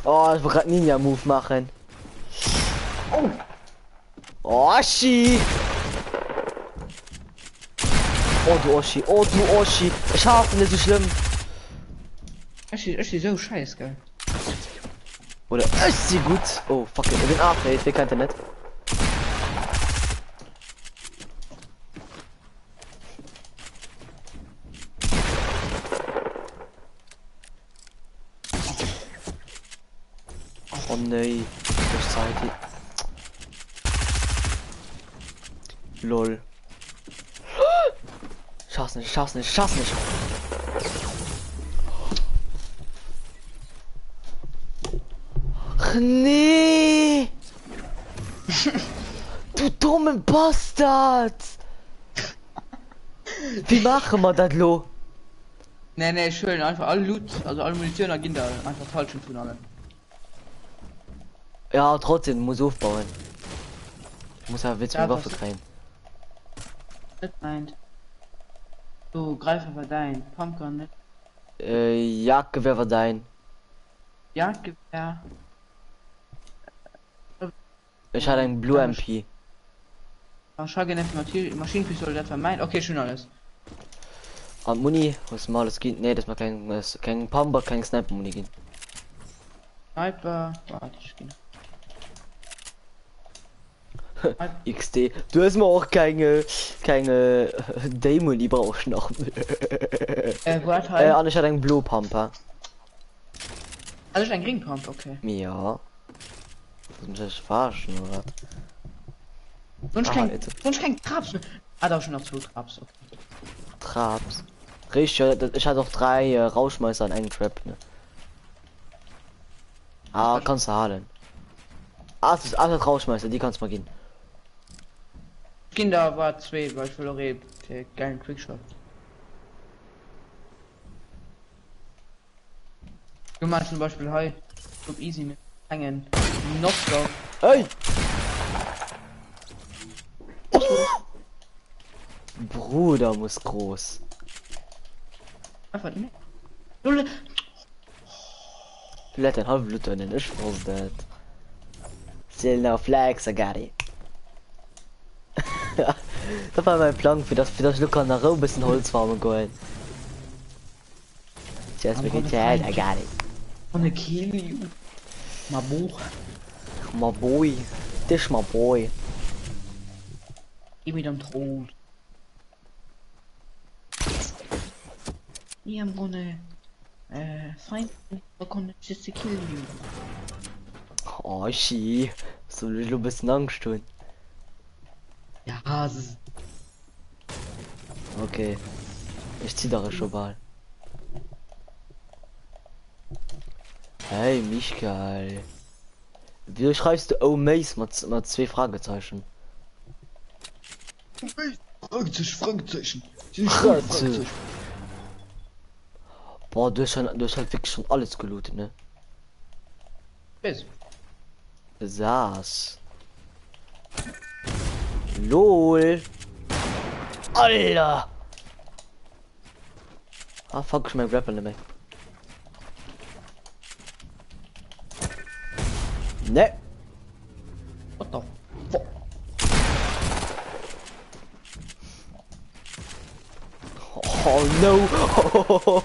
Oh, ich wollte gerade Ninja-Move machen. Oh. Oh, Oschi. Oh, du Oschi. Oh, du Oschi. Ich hasse nicht so schlimm.
Echt so scheiß, geil.
Oder ist sie gut? Oh, fuck it. Ich bin Arcade, wer kennt den nicht? Oh nee, das Zeit. Lol. Schaff's nicht, schaff's nicht, schaff's nicht. Ach, nee. Du dumme Bastard. Wie machen wir das, lo?
Nee, schön, einfach alle Loot, also alle Munition gehen da einfach falsch tun alle.
Ja, trotzdem, muss aufbauen. Ich muss ja Witz mit
Ja,
Waffe
was-
kriegen.
Das meint. Du greif einfach dein Pumpgun, ne?
Jagdgewehr war dein.
Jagdgewehr.
Ich hatte ein Blue MP.
Schage Maschinenpistole, das war mein. Okay, schön alles.
Und Muni, was mal es geht? Nee, das war kein Pumper, kein Sniper Muni gehen.
Sniper. Warte, ich gehe.
XD. Du hast mir auch keine Dämon, die brauchst noch.
Warte halt.
Und ich hatte einen Blue Pumper.
Also ein Green Pump, okay.
Ja. Das muss ich verarschen, oder?
Sonst kein Traps. Ah, da schon noch 2 Traps, okay.
Traps. Richtig, ja, ich hatte auch 3 Rauschmeister an einen Trap, ne? Ah, kannst du halen. Das ist alles Rauschmeister, die kannst du mal gehen.
Kinder war 2, weil ich verloren der geilen Quickshot. Du meinst zum Beispiel hi, so easy mit hängen. Knockdown.
Hey! Bruder muss groß.
Einfach nicht. Null.
Let ein halb Liter in ich was that. Still no flags, I got it. Das war mein Plan für das Look an der Raum bisschen Holzfarbe geholt. Just
I'm
make it
gonna
dead, I
find
got it.
Wanna kill you. My Buch.
My boy. Das ist my boy.
Gib mir den Tod. Yeah, I'm gonna find we're gonna just to kill you.
Oh, shit. Soll ich ein bisschen Angst tun?
Ja, das ist
Okay. Ich zieh da schon mal. Hey, Michael. Wie schreibst du Oh Mace mit 2 Fragezeichen?
Fragezeichen.
Fragezeichen. Boah, du hast halt wirklich schon alles gelootet, ne?
Bis.
Saß. LOL. Alter. Ah, fuck, ich mein Rapper nicht mehr. Ne.
What the fuck?
Oh no.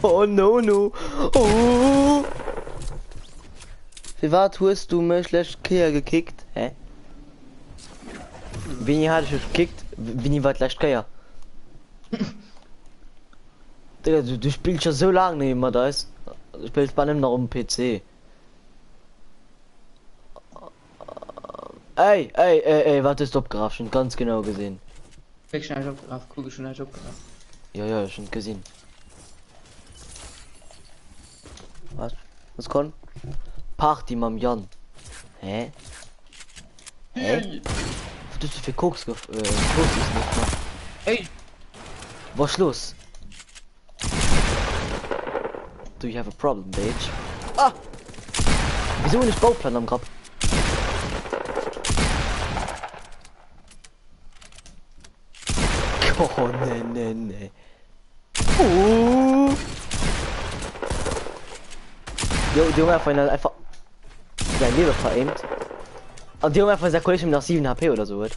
Oh no no. Oh. Wie war tust du mich schlecht Kia gekickt? Hä? Wie hatte ich gekickt? Wie war gleich Kia? Digga, du spielst ja so lange nicht immer da ist. Du spielst bei einem noch um PC. Ey, warte, stopp, Graf, schon ganz genau gesehen.
Weg schnell abgegriffen, Kugel schnell abgegriffen.
Ja, schon gesehen. Was kann? Party, Mam Jan. Hä? Was ist das für Koks ist nicht, Mann.
Ey!
Was ist los? Do you have a problem, bitch? Ah! Wieso nicht Bauplan am Grab? Oh, ne. Jo, die haben einfach sein Leben verämt. Und die haben einfach sein Kollege nach 7 HP oder so wird.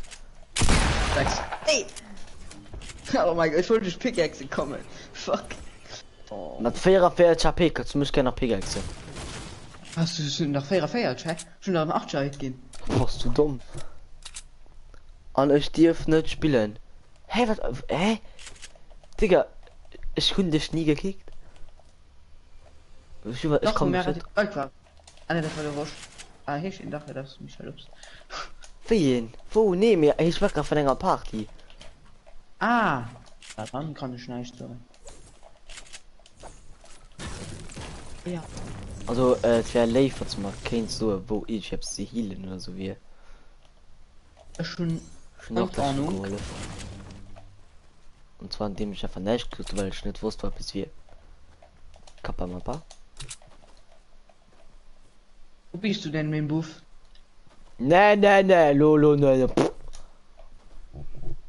Hey! Oh mein Gott, ich wollte durch Pickaxe kommen. Fuck. Oh.
Mit 44 HP kannst du mich gerne nach Pickaxe.
Hast du schon nach fairer Feier, Chat? Schon nach 8 Zeit gehen.
Warst du dumm? Und ich darf nicht spielen. Hey, was? Hä? Digga, ich konnte dich nie gekickt. Ich komm nicht.
War. Ah, ne, das war der Rosch. Ah, hier steht dachte, dass du mich verlobst.
Wen? Wo? Nee, mir. Ich war gerade von einer Party.
Ah! Ja, dann kann ich nicht sein. Ja.
Also, es wäre Leifer zu machen. Kennst du, wo ich hab sie healen oder so wie.
Schon
Noch
keine Ahnung.
geholt. Und zwar indem ich einfach nicht gekriegt, weil ich nicht wusste, bis wir. Kappa Mappa.
Wo bist du denn, mein Buff?
Ne, lolo, ne.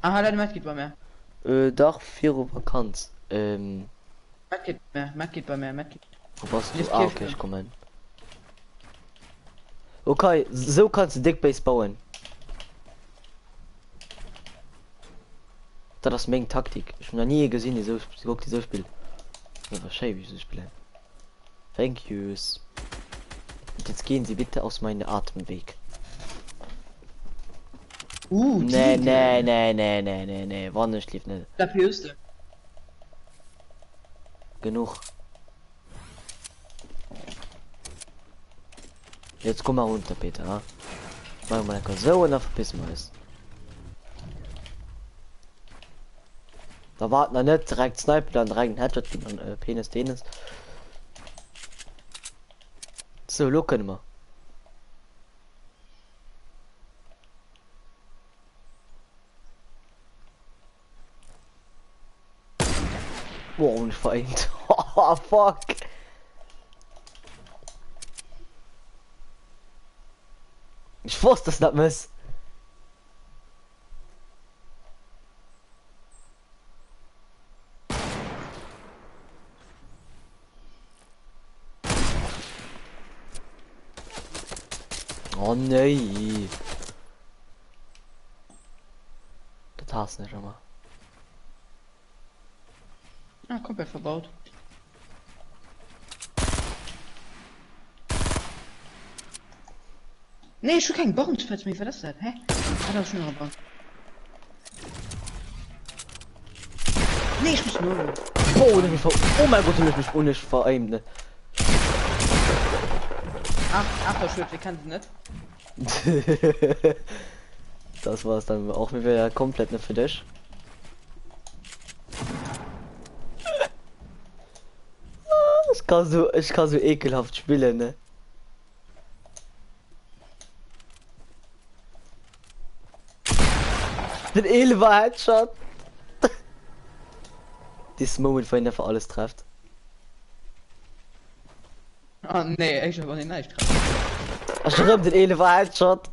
Aha, deine Mat geht bei mir.
Doch, 4 Uhr Vakanz.
Mat geht bei mir, Mat geht.
Wo warst du?
Jetzt
Ah,
Kirche.
okay, ich komme hin. Okay, so kannst du Dickbase bauen. Das ist meine Taktik. Ich habe noch nie gesehen, die so spielt. Das war schön, wie sie spielen. Thank yous. Und jetzt gehen Sie bitte aus meinem Atemweg. Nee. Wann nicht lief nicht.
Der höchste.
Genug. Jetzt komm mal runter, Peter. Ha? Machen wir mal so und dann verpissen wir es. Da warten wir nicht direkt Sniper, dann direkt Headshot geben, dann Penis. So, look mal. Wow, nicht vereint. Oh, fuck. Ich wusste, dass das muss. Oh nee. Das hast du nicht immer.
Ah, komplett verbaut. Nee, schon kein Baum, falls mir das hat. Hä? Ah, das ist schon aber. Nee, ich muss nur.
Oh mein Gott, du lässt mich unnötig vereimen, ne?
Ach, das Schritt, ich kann sie nicht.
Das war's dann auch wieder komplett nicht für dich. Ich kann so ekelhaft spielen, ne? Den 11er Headshot. Dieses Moment, wo ihn einfach alles trifft.
Ah, nee, ich habe nicht leicht.
Ich schreibe den 11er Headshot.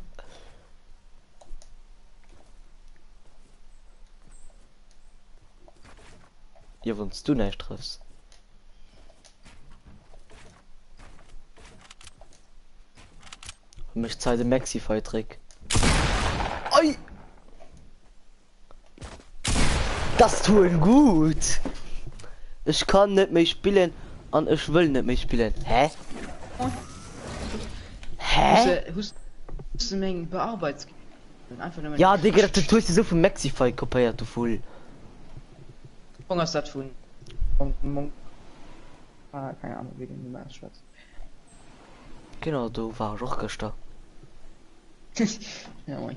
Ja, wenn du nicht triffst. Für mich Zeit den Maxi-Fight-Trick. Oi! Das tut gut. Ich kann nicht mehr spielen und ich will nicht mehr spielen. Hä? Hä?
Hast du Mengen bearbeitet?
Ja, Digga, du tust so viel Maxi-Fight kopiert, du Fool.
Was das von? Ah, keine Ahnung, wegen dem Schwarz.
Genau, du warst auch gestern.
Ja, moin.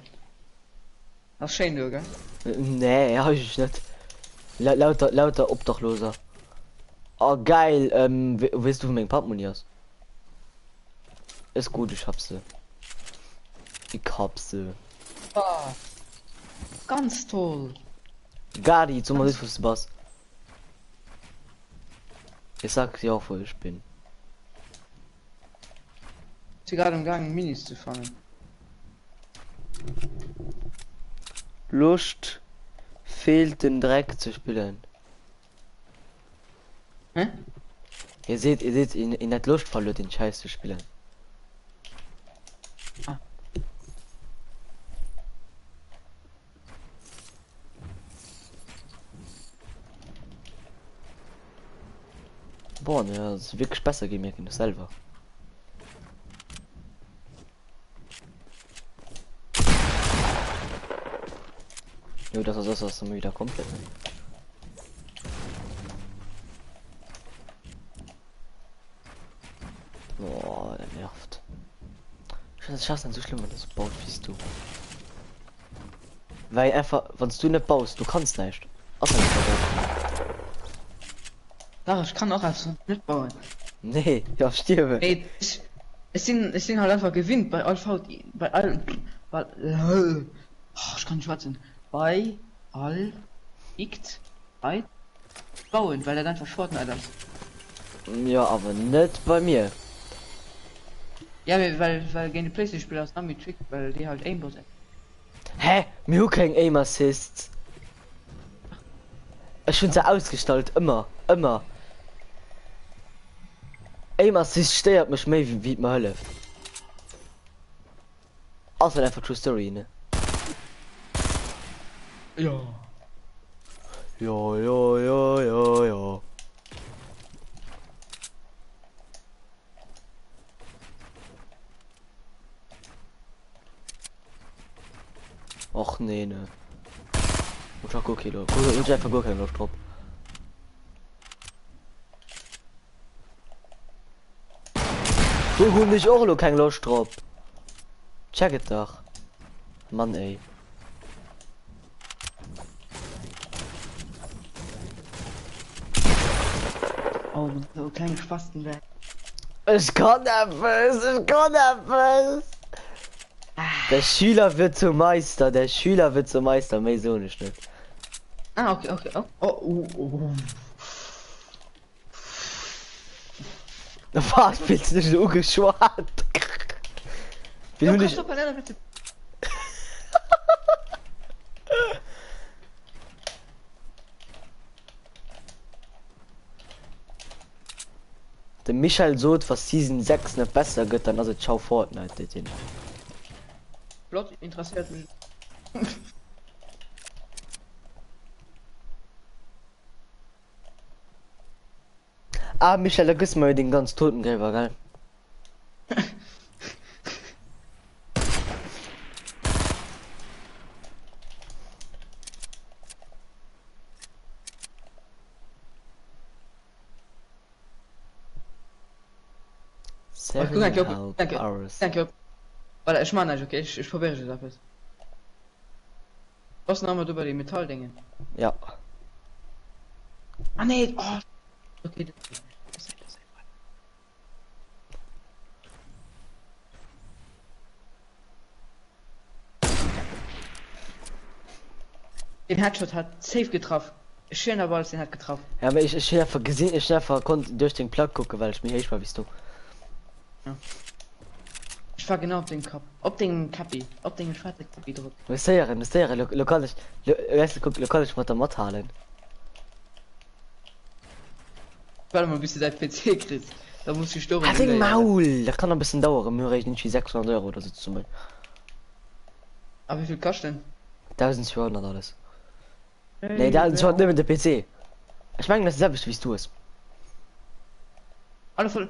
Das ist schön, du, gell?
Nee, hab ich nicht. Lauter Obdachloser. Oh geil, willst du mein Portemonnaies? Ist gut, ich hab sie. Ich hab sie.
Ah, ganz toll.
Gadi, zum Beispiel fürs Boss. Ich sag dir auch, wo ich bin.
Ich bin gerade im Gang, Minis zu fangen.
Lust fehlt den Dreck zu spielen.
Hä?
Ihr seht in der Lust verloren den Scheiß zu spielen.
Ah.
Boah, ne, das ist wirklich besser gemerkt in selber. Jo, das ist das dann wieder komplett. Boah, der nervt. Das schaffst dann so schlimm, wenn du so baut bist du. Weil einfach, wenn du nicht baust, du kannst nicht. Außer nicht verbaut.
Da, ich kann auch einfach nicht bauen.
Nee, ja, stirbe.
Ey, es sind halt einfach gewinnt bei Alpha, bei allen, ich kann nicht schwatzen. Bei all, bei bauen, weil er dann verschworten hat.
Ja, aber nicht bei mir.
Ja, weil gegen die Playstation-Spieler aus Nami Trick, weil die halt Aimbot sind.
Hä? Mir kein Aim Assist. Ich finde sie ausgestaltet, immer. Aim Assist steuert mich mehr wie die Hölle. Außer einfach True Story, ne?
Ja.
Ja. Och nee, ne. Muss auch gucken, Kilo. Muss einfach gucken, noch drauf. Du hol nicht auch noch kein Lust drauf. Check it doch. Mann, ey.
Oh, so kleine Spasten weg.
Ich kann etwas. Der Schüler wird zum Meister, mehr so nicht.
Ah, okay. Oh.
Was willst du so geschwart? Will du nicht... Der Michael so was Season 6 nicht besser geht, dann also ciao Fortnite den.
Plot interessiert mich.
Michael, da gibst mal den ganz Totengräber, geil.
Danke. Weil ich meine, okay, ich probiere das. Was nochmal über die Metalldinge?
Ja.
Ah nee, oh. Okay, das den Headshot hat safe getroffen. Schöner Ball, den hat getroffen.
Ja, aber ich einfach gesehen, ich einfach konnte durch den Plug gucken, weil ich mich echt mal bist du.
Ja. Ich war genau auf den Kopf. Ob den Kappi. Ob den schwarze Kappi drückt.
Was ist der? Lokalisch mit der Mod halen.
Warte mal, bis du dein PC kriegst. Da muss ich stören.
Halt den Maul! Das kann ein bisschen dauern. Mir reicht nicht wie 600 Euro oder so zu meinen.
Aber wie viel kostet denn?
1200 alles. Nee, da ist schon mit der PC. Ich meine, das ist selbst wie du es.
Alle voll.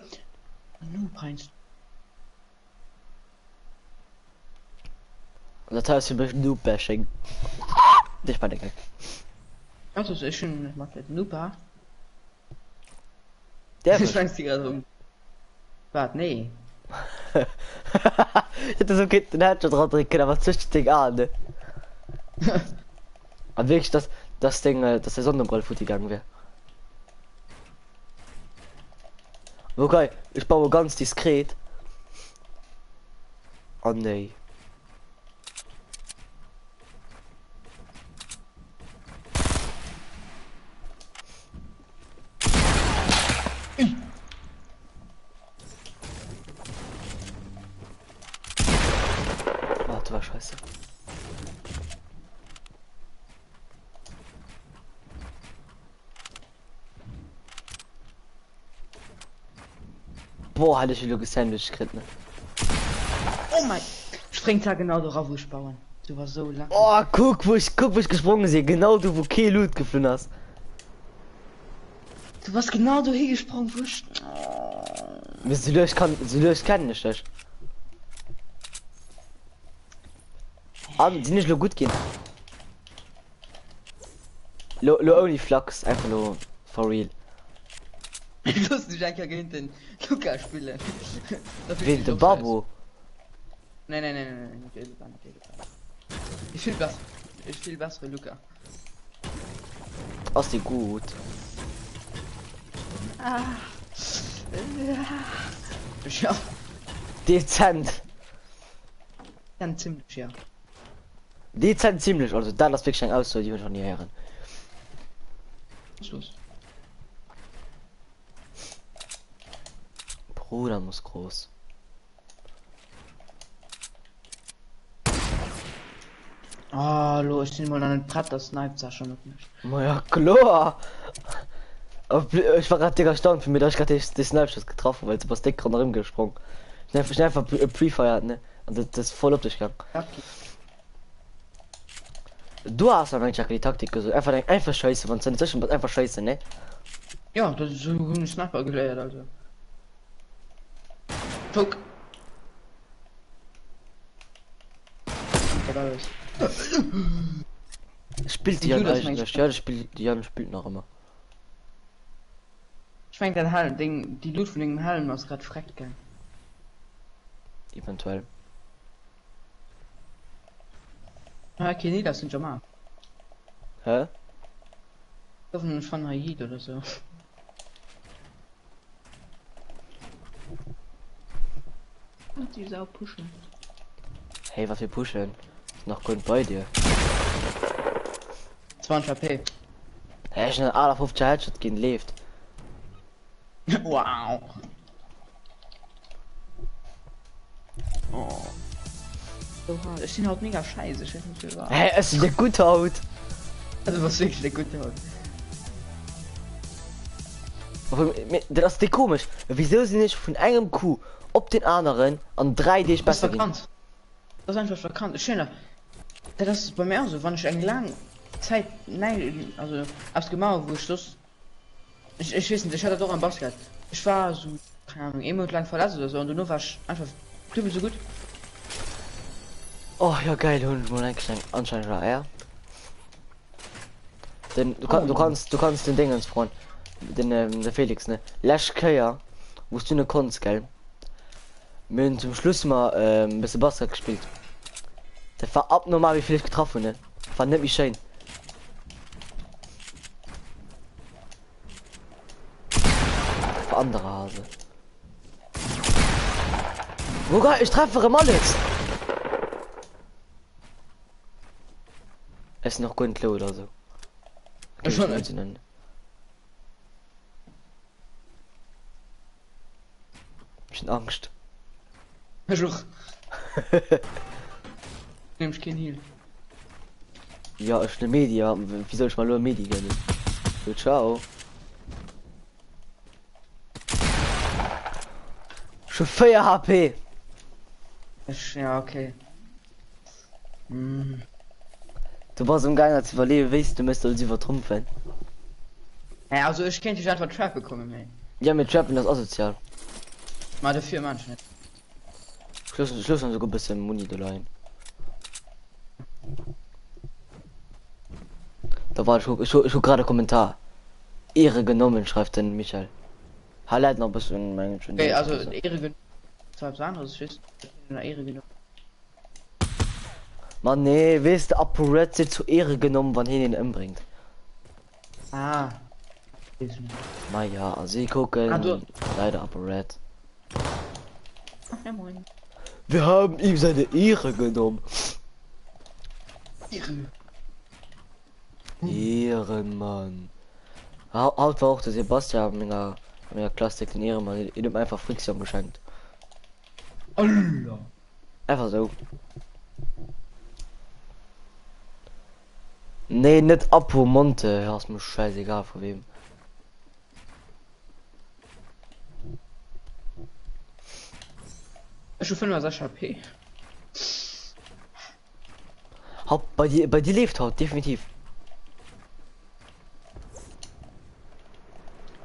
Nur Peinst.
Und das heißt, wir nur Bashing. Nicht bei der Gag.
Also, das ist schon Nupa.
Der
Ich fangst die gerade um. Warte, nee.
Ich hätte so geht den Headshot drauf drücken, aber zwischen Ding an, ne? Und wirklich, das Ding, dass der Sonnenbrille gut gegangen wäre. Okay, ich baue ganz diskret. Oh nee. Warte, war scheiße. Boah, hatte ich wieder gesandwich gekriegt, ne?
Oh mein. Springt da genau drauf, wo ich bauen. Du war so lang.
Oh, guck, wo ich gesprungen sehe. Genau du, wo K Loot gefunden hast.
Du warst genau so hingesprungen, wo ich...
Sie löst kennen nicht, das. Aber sie nicht nur gut gehen. Lo only flux, einfach nur for real.
Ich wusste nicht, ich gegen den Luca spielen.
Wen, der Babo?
Nein. Ich will was. Ich will was für Luca.
Aus die gut.
Ja,
Dezent.
dann ziemlich, ja.
Dezent ziemlich, also da das wirklich aus, so die wir schon nie hören.
Was ist los?
Bruder muss groß.
Oh, lo, ich bin mal an den Pratt, das sniped ja schon mit nicht.
Na ja, klar. Ich war gerade Digga erstaunt für mich, dass ich gerade die Snipeshots getroffen, weil sie was dick runter gesprungen. Ich einfach pre-fired, ne? Und das ist voll auf dich gegangen.
Okay.
Du hast aber eigentlich die Taktik gesagt. Einfach scheiße, wenn es inzwischen einfach scheiße, ne?
Ja, das ist so ein Sniper geleiert, also. Guck.
Spielt die
Du,
ja
das
eigentlich
meinst
nicht. Ja, die Jan spielt noch immer.
Ich mein, den Hallen, die Loot von den Hallen was gerade freckt, gell?
Eventuell.
Ah, okay, nee, das sind schon mal.
Hä?
Dürfen von Haid oder so. Und die Sau pushen.
Hey, was wir pushen? Ist noch gut bei dir.
20 HP.
Hey, schnell alle 50 Headshot gehen lebt.
Wow. Oh. So hart. Ich bin halt mega scheiße. Ich weiß nicht, wie war.
Hey, es ist eine gute Haut.
Also was wirklich eine gute Haut.
Das ist die komisch. Wieso sie nicht von einem Kuh ob den anderen an 3D
Das ist
besser gehen?
verkannt. Das ist einfach verkannt. Schöner. Das ist bei mir auch so, wenn ich eine lange Zeit, nein, also hab's gemacht, wo ich das. Ich weiß nicht, ich hatte doch ein Basket. Ich war so, keine Ahnung, immer lang verlassen oder so und du nur warst einfach typisch so gut.
Oh ja, geil, Hund, mal eingeschränkt. Anscheinend war er. Denn du kannst den Ding ins Freund. Der Felix, ne? Lash Kaya, wo du ne Kunst, gell? Mit zum Schluss mal ein bisschen Basket gespielt. Der war abnormal, wie viel ich getroffen, ne? Fand nicht wie schön. Für andere Hase. Wo geil, ich treffe mal jetzt. Es ist noch gut Klo oder so.
Ja, schon,
nicht nennen. Bisschen Angst.
Versuch. Nimmst kein Heal.
Ja, ist eine Media. Wie soll ich mal nur Medi gehen? So, ciao. Schon 4 HP.
Ja, okay. Hm.
Du warst im Gang als überleben, weißt du, müsstest sie vertrumpfen.
Ja, also ich könnte dich einfach Trap bekommen, ey.
Ja, mit Trappen das asozial.
Mal dafür manchmal.
Schluss sogar ein bisschen Muni allein. Da war ich gerade Kommentar. Ehre genommen, schreibt denn Michael. Highlight noch ein bisschen mein
Okay, also Ehre genommen. Das war was anderes, ich weiß. Ehre genommen.
Mann, nee, weißt du, Apparat sie zu Ehre genommen, wann ihn umbringt.
Ah.
Na ja, also sie gucken.
Ah, du-
Leider Apparat.
Ach ja, moin.
Wir haben ihm seine Ehre genommen.
Ehre.
Ehrenmann. Haut war auch der Sebastian mit der Klasse den Ehrenmann. Ich ihm einfach Friktion geschenkt.
Allah.
Einfach so. Nee, nicht Apo Monte. Ja, ist mir scheißegal von wem.
Ich schon 5 HP.
Haupt bei dir lebt haut definitiv.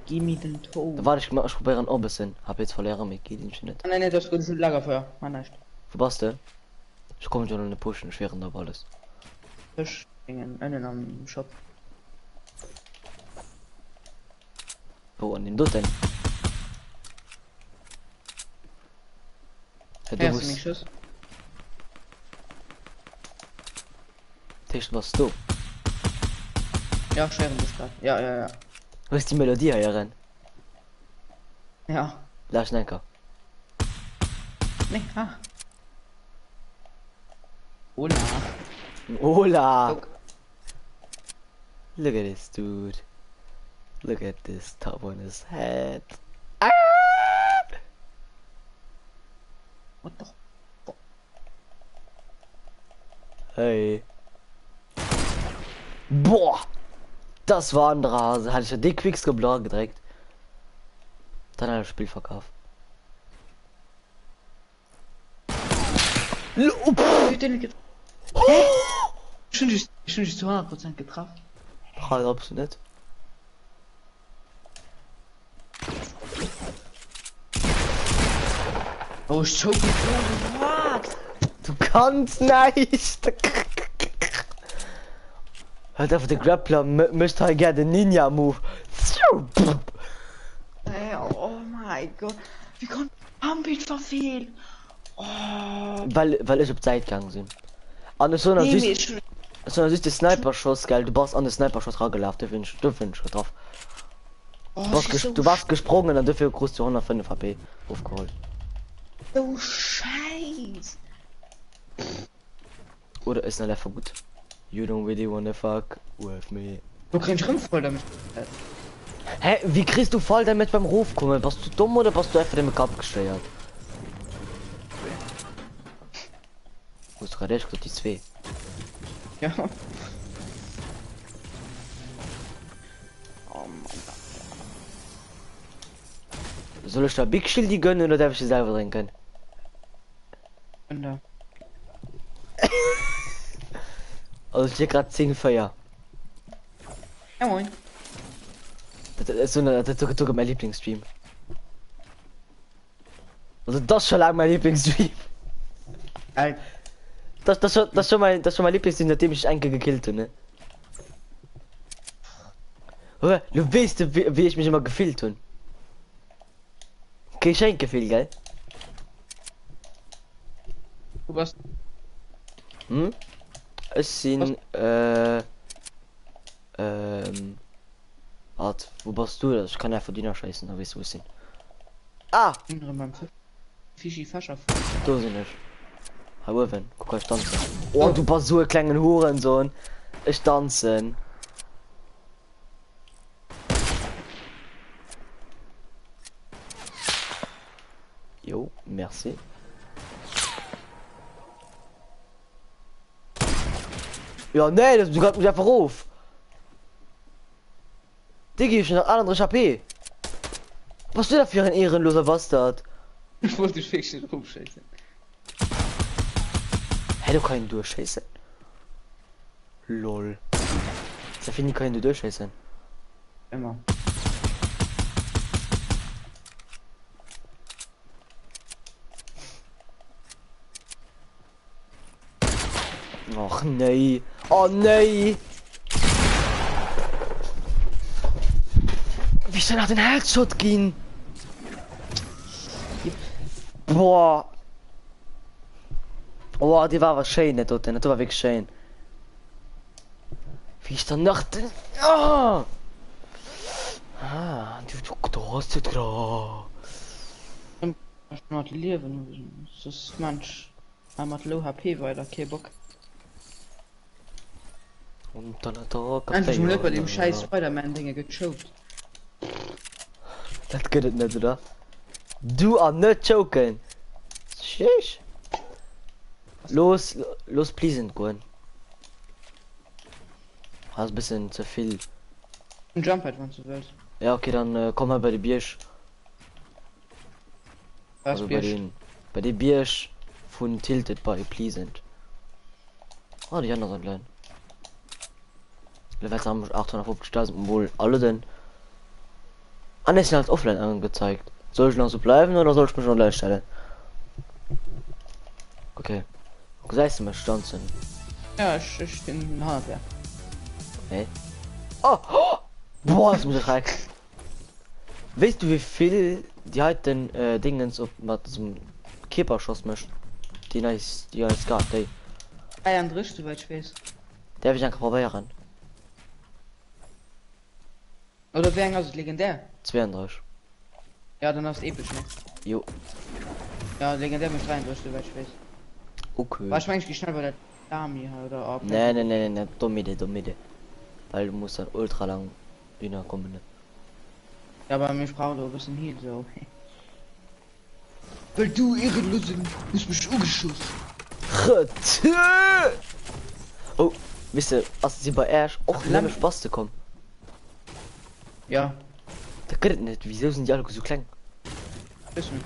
Gib mir den Tod.
Da war ich mal probieren ob es sind. Hab jetzt verloren mit geht nicht.
Nein, das ist ein Lagerfeuer. Man nicht.
Verpasste. Ich komme schon eine pushen schweren da alles.
Ich ging einen am Shop.
Wo an den dort denn? Ja, du
Hast du mich
musst
Schuss?
Tisch was du.
Ja, schweren das gerade. Ja.
Wo ist die Melodie hier rein?
Ja.
Lass Nenker.
Nee, Hola.
Hola!
Guck.
Look at this dude. Look at this top on his head.
What the?
Hey. Boah! Das war ein Rase. Hatte ich ja die Quicks geblaut gedreckt. Dann hat er das Spiel verkauft.
Schon dich zu 100% getroffen.
Halt absolut nicht.
Oh, ich choke mich. What?
Du kannst nicht. Hört auf den Grappler, möchte halt gerne den Ninja-Move.
Ey, oh mein Gott. Wie konnte Pumpit verfehlen? Oh.
Weil ich auf Zeit gegangen sind. An so einer süße Sniper-Schuss, geil. Du warst an den Sniper-Schuss rangelaufen, du findest drauf.
Oh,
Du warst gesprungen und dafür groß zu 105 HP aufgeholt.
So scheiß.
Oder ist eine gut? You don't really wanna fuck with me.
Du kriegst schon voll damit.
Hä, wie kriegst du voll damit beim Ruf kommen? Warst du dumm oder warst du einfach damit abgesteuert? Wo ist gerade die 2?
Ja. Oh Mann.
Soll ich da Big Shield die gönnen oder darf ich sie selber trinken?
Und da.
Also ich hier gerade 10 Feuer.
Ja moin.
Das ist sogar mein Lieblingsstream. Also das ist schon lange mein Lieblingsstream.
Alter.
Das ist schon mein Lieblingsstream, nachdem ich Enke gekillt habe, ne? Oder? Du weißt, wie ich mich immer gefehlt habe. Kein Schenkgefühl, gell?
Du warst.
Hm? Es sind, warte, wo bist du? Ich kann einfach Diener scheißen, aber weißt du, wo sind? Ah!
Andere beim Fischi Fascher.
Da sind ich. Hallo, wenn, guck mal, ich tanze. Oh, du bist so ein kleiner Hurensohn. Ich tanzen. Jo, merci. Ja, nee, du kannst mich einfach auf. Diggi, ich bin noch 31 HP. Was du da für ein ehrenloser Bastard?
Ich wollte dich fix nicht rumscheißen.
Hey, du kannst durchscheißen. Lol. Da finde ich keinen durchscheißen.
Immer.
Och nee. Oh nee. Wie soll nach den Headshot gehen? Boah. Oh, die war was schön, ne, dort, das war wirklich schön. Wie ist dann nach den... Oh! Ah, du hast es gerade.
Ich mag leben. Das ist manch. Einmal low HP weiter, okay, Bock.
Und dann hat er...
Einfach nur bei dem scheiß Spider-Man-Dinge gechoked.
Das geht nicht, oder? Du are not joking. Sheesh. Los, please, gehen. Hast ein bisschen zu viel.
Ein Jump halt, wenn du willst.
Ja, okay, dann komm mal bei die Biersch.
Was
Also bei
Biersch?
den Bei dem Birsch von Tilted by Pleasant. Oh, die anderen sind klein. Level haben 850.000 wohl alle denn. An ist als offline angezeigt. Soll ich noch so bleiben oder soll ich mich schon gleich stellen? Okay. Sagst du mir stand sind?
Ja, ich bin hart, ja.
Hey. Oh, oh! Boah, das muss ich rein. Weißt du, wie viel die halt den Dingens auf zum Kipperschoss mischt? Die ist gar nicht.
Ei an drisch, du weit weiß.
Der hab ich einfach probieren.
Oder wären also legendär?
32.
Ja, dann hast du episch, ne?
Jo.
Ja, legendär mit 33, du weit weiß.
Okay.
War ich eigentlich schnell bei der Dami oder ab?
Nee, dumme Idee. Weil du musst dann ultra lang kommen. Ne?
Ja, aber mir braucht ein bisschen Heal, so. Weil du ehrenlosen, bist mich umgeschossen.
Oh, wisst ihr, als sie bei Ash auch nämlich Spaß zu kommen.
Ja,
Da geht nicht, wieso sind die alle so klein?
wissen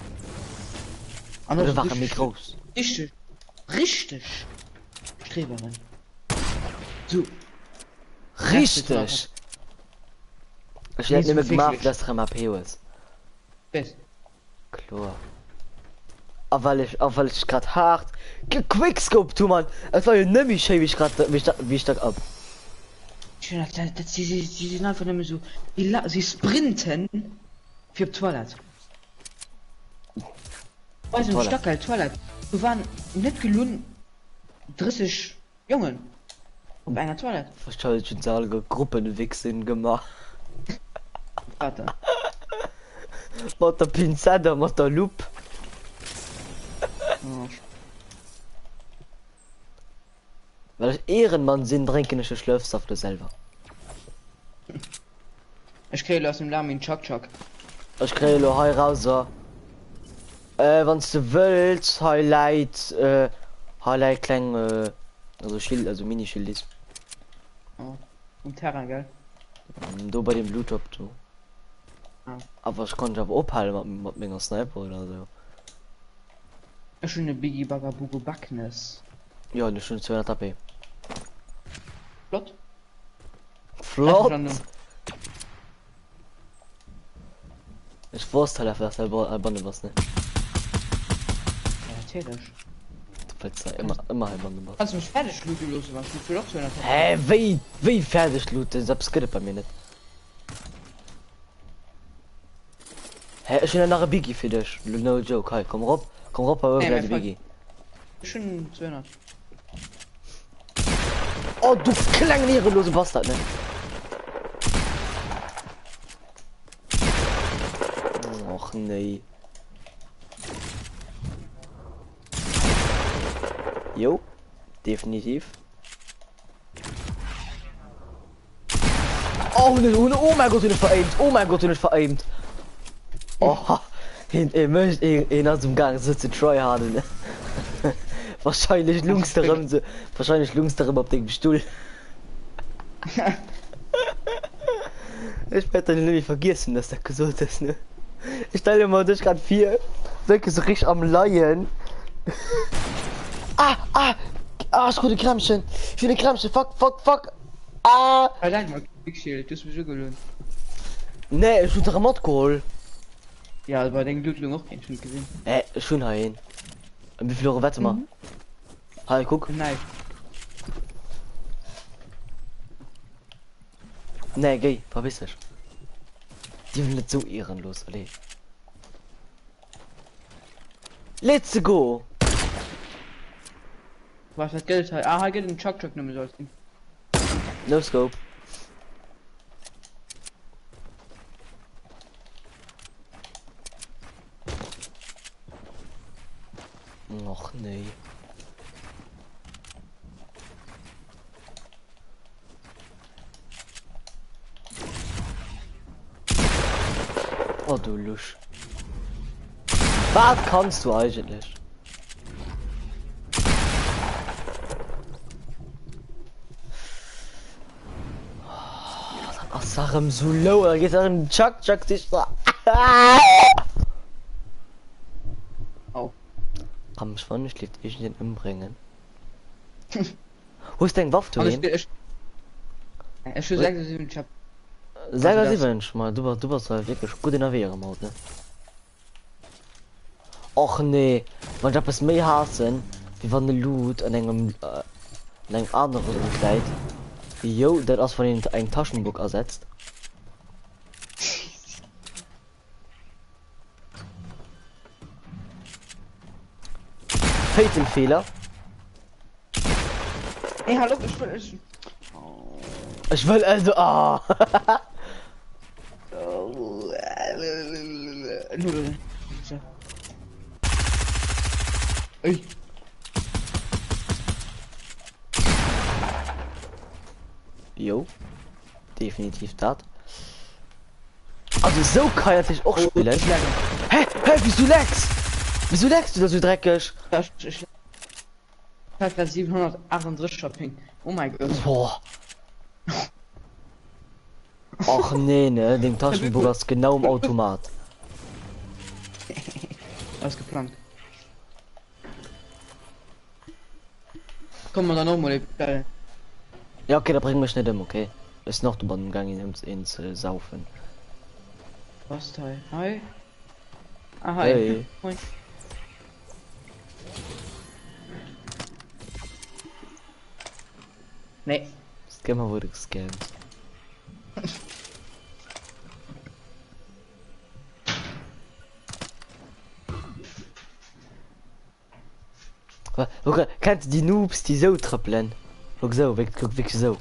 wir.
Oder waren die groß?
Richtig. Streberin. So.
Richtig! Ich hätte nicht mehr gemacht, dass er MAP ist.
Best.
Klar. Aber weil ich gerade hart gequickscope tu man. Es war ja nämlich schön, wie ich gerade wie ich ab.
Schön, sie sind einfach nicht mehr so. Sie sprinten für die Toilette. Also im Stockholm Toilette. Wir waren nicht gelungen 30 Jungen auf einer Toilette.
Wahrscheinlich schon alle Gruppenwichsen gemacht.
Warte.
Mit der Pinzette, mit der Loop.
Oh.
Weil ich Ehrenmann sind, trinken ich Schlafsaft selber.
Ich kriege aus dem Lamin Chuck.
Ich kriege nur hier raus. Wenn du willst, Highlight klein, also Schild, also Minischild ist.
Oh. Und Terra, gell?
Du bei dem Bluetop, du.
Ah.
Aber ich konnte aber abhalten mit meiner Sniper oder so.
Eine schöne Biggie Bagabugo Backness.
Ja, eine schöne 200 AP.
Flott.
Flott!
Einfach
Ich wusste halt einfach, dass er nicht was, ne?
Ja, natürlich.
Du fällst da immer halber was.
Kannst du mich fertig looten los, was du für doch 200
Hä, wie fertig, Lute? Das geht bei mir nicht. Hä, ich bin nachher Biggie für dich. No joke, hi, komm rauf, aber
Nee,
nee,
mein
Biggie.
Schon 200.
Oh, du kleine ehrenlose Bastard, ne? Och nee. Jo, definitiv. Oh, ne, oh mein Gott, nicht vereimt. Oh, in aus dem Gang sitzt Troy Harden. Ne? Wahrscheinlich lungsterem auf dem Stuhl. Ich werde nämlich vergessen, dass der gesund ist, ne? Ich stelle mir das gerade 4. Wirklich so richtig am Laien. Ich will Krämchen. Fuck.
Allein mal Quickshield, das ist mir so gelohnt.
Nee, ich will Mod geholt.
Ja, aber den Glückling auch kein Schuld gesehen.
Schön hein. Und wie viel Euro wette mal? Hi, guck.
Nein.
Nee, geh, verpiss dich. Die sind nicht so ehrenlos, alle. Let's go!
Was das Geld halt? Ah, geht den Chuck nehmen sollten.
No scope. Och nee. Oh du Lusch. Was kannst du eigentlich? Ach, sag ihm so low, er geht an Chuck dich da.
Oh.
von ich liegt ich den umbringen. Wo ist dein Waff
Aber
drin?
ich will sagen, ich hab
Sag
Also
sie
das-
Mensch mal, du warst halt wirklich gut in der Wehre mal, ne? Och nee, man hab es mehr hassen, wie van de Loot an engem an eng anderen Kleid. Jo, dat as von den eng Taschenbuch ersetzt. Fatal-Fehler.
Ey, hallo,
Ich will also
Ey.
Jo, definitiv dat. Also so kann ich auch spielen. Hä? Wieso lagst? Wieso lagst du da so dreckig?
Ich hab grad 738 Shopping. Oh mein Gott.
Boah. Ach nee, ne, den Taschenbuch ist genau im Automat.
Ausgeplant. Komm mal dann noch mal, geil.
Ja, okay, da bringen wir nicht um, okay. Ist noch über den Gang ins Saufen.
Was Teil? Hi. Ah, hi.
Hey.
Moin. Nee.
Scammer wurde gescammt. Okay, kennst du die Noobs, die so trippeln? Guck so, guck so.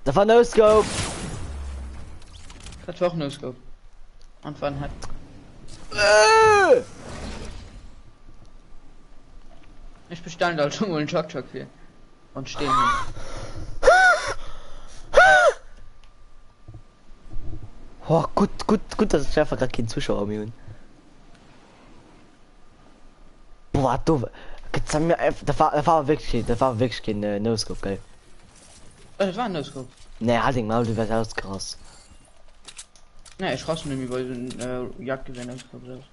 Da war no scope.
Das war auch no scope. Und wann hat. Ich bestand halt schon mal einen Choc hier. Und stehen hier.
Oh, gut, dass ich einfach gerade keinen Zuschauer mehr bin. Boah, du, jetzt haben wir einfach, da war wirklich kein No-Scope, geil.
Oh, das war ein no scope.
Ne, halt den Maul, du wärst aus krass.
Ne, ich raste nämlich, weil so ein Jagdgewehr no scope ist.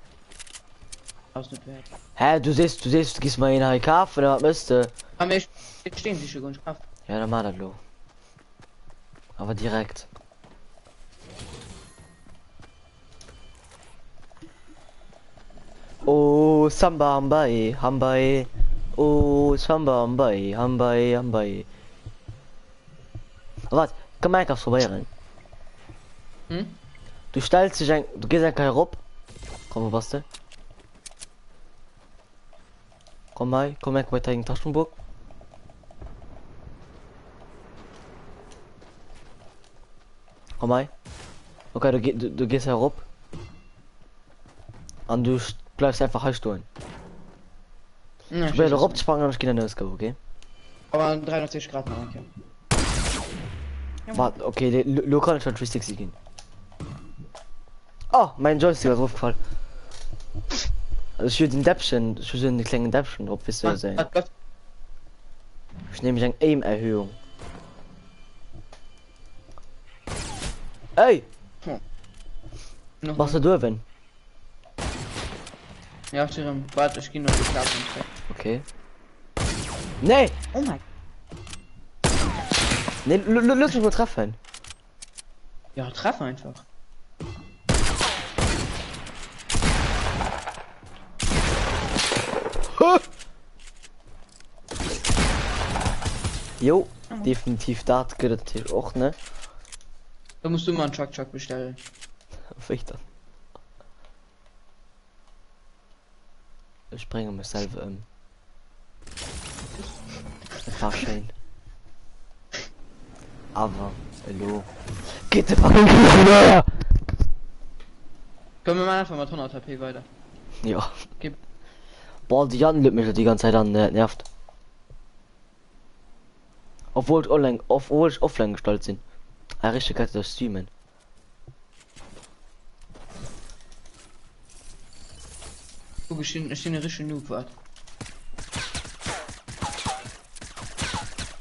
Aus dem Pferd.
Hä, du gehst mal in den HK, oder was müsste?
Aber ich stehen sich schon ganz kraft.
Ja, dann mach das lo. Aber direkt. Oh, Samba Hambai. Oh, Samba Hambai. Was? Komm mal einfach vorbei rein.
Hm?
Du stellst dich du gehst einfach herab. Komm, was du? Komm mal bei deinem Taschenbuch. Komm mal. Okay, du gehst herab. Und du bleibst einfach halt stehen.
Ja,
Ich werde raufspringen und ich gehe in den Scope, okay?
aber 360 Grad noch, okay.
Warte, okay, lokal schon 360 gehen. Oh, mein Joystick ist draufgefallen. Also ich will den Däppchen, ich will den kleinen Däppchen drauf, wisst ihr sein. Ich nehme mich eine Aim-Erhöhung. Ey, was du wenn?
Ja, Tiram, warte, ich geh noch die Klappe.
Okay. Nee!
Oh mein.
Nee, lass mich mal treffen.
Ja, treff einfach.
Jo, definitiv da geht natürlich auch, ne?
Da musst du mal einen Chuck bestellen.
Vielleicht dann. Ich bringe mich selber Das war schön. Aber, hallo. Geht der Packung.
Können wir mal einfach mal 100 HP weiter.
Ja.
Gib.
Boah, die Jan lügt mich die ganze Zeit an, nervt. Obwohl ich offline gestaltet sind. Ja, richtig kann das streamen.
Guck, ich stehe eine richtige Noob, wart.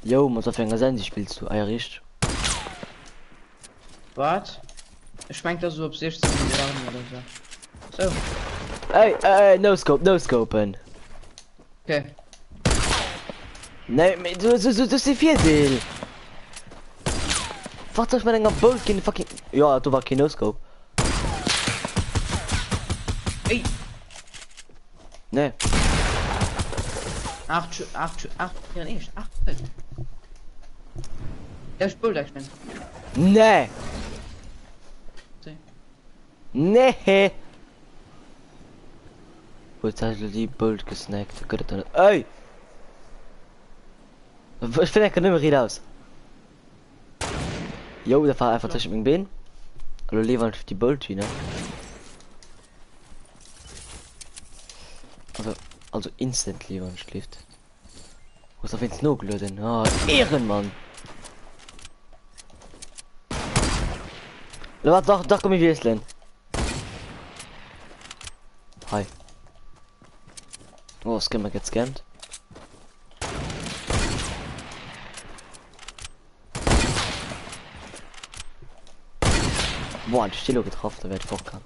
Jo, muss auf jeden Fall spielst du, richtig.
Wart. Ich schwenk da so ab 16 Jahren oder so. So,
Ey, no scopen.
okay.
Nee, du sie vier Deel. Was soll ich mit einer Bolt in fucking... Ja, du war kein No-Scope.
Ey,
Nee.
8, ja nicht, 8. Der ist Bulldogs, man.
Nee.
See.
Nee. Wo ist also die Bolt gesnackt? Gut, dann... Ey! Ich finde, ich kann nicht mehr reden aus. Jo, der war einfach zwischen den Beinen. Hallo, lieber die Bolt, ne? Also instantly, wenn man schläft. Was auf den Snow glöden? Oh, Ehrenmann! Doch, komm ich wiesseln. Hi. Oh, Scammer get scammed. Boah, ein Stilo getroffen, da wird vorkam.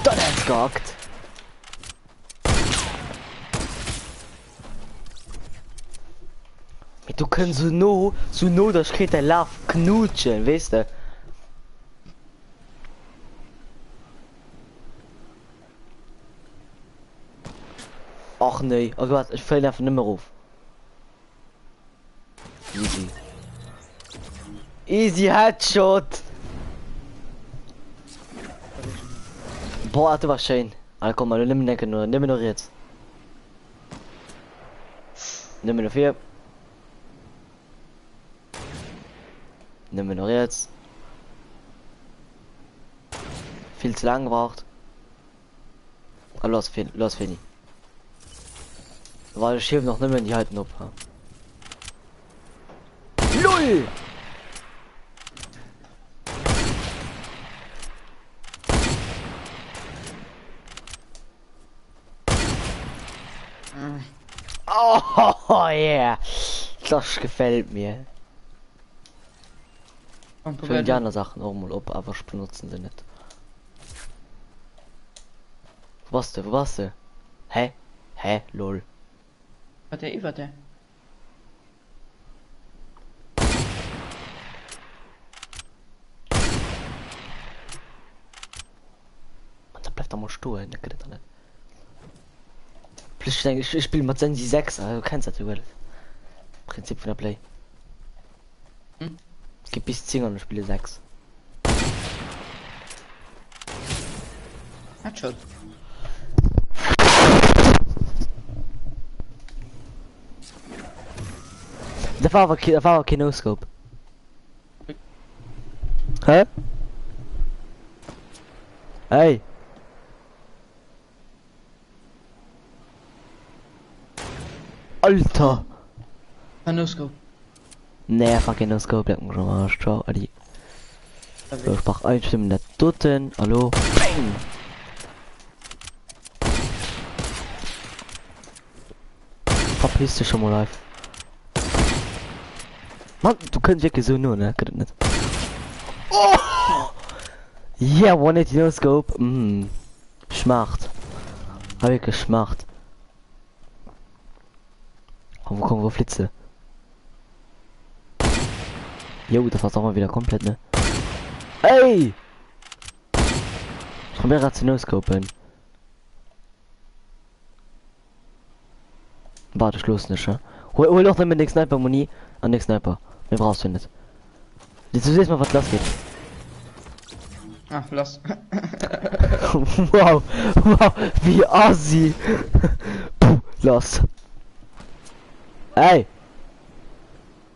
Dann hat's gehackt. Du kannst so no, das geht der Love knutschen, weißt du? Ach nee, oh Gott, ich fällt einfach nicht mehr auf. Easy. Easy Headshot. Boah, du warst schön. Ah, komm mal, nimm den nur, nimm ihn noch jetzt. Nimm ihn noch hier. Nimm ihn noch jetzt. Viel zu lang gebraucht. Ah, los, Fini. Weil ich hier noch nicht mehr in die halten ob. LOL! Oh yeah, das gefällt mir. Ich will die anderen Sachen auch mal ob, aber benutzen sie nicht. Wo warst du? Hä? Lol.
Warte.
Und da bleibt da mal stur, ne, geht das nicht. Plötzlich ich spiele mit Sensi 6, also du kennst das über. Prinzip von der Play.
Hm?
Es gibt bis 10 und ich spiele 6.
Hat schon.
Da war aber kein No-Scope. Hä? Hey! Alter!
No-Scope.
Nee, fucking No-Scope, leck mich schon mal, ciao, Adi. So, ich mach einstimmen der Toten, hallo? Bang! Verpiss dich schon mal live. Mann, du kannst wirklich so nur, ne? Geht das nicht. Oh! Yeah, 180 No-Scope. Schmacht. Hab ich geschmacht. Komm, wo flitze? Jo, das war's auch mal wieder komplett, ne? Ey! Ich kann mir gerade No-Scopen. Warte, Schluss nicht, ja? Hol doch den mit den Sniper-Muni an den Sniper. Den brauchst du nicht. Jetzt siehst mal, was das geht.
Ah, lass.
Wow, wie assi. Puh, los. Ey!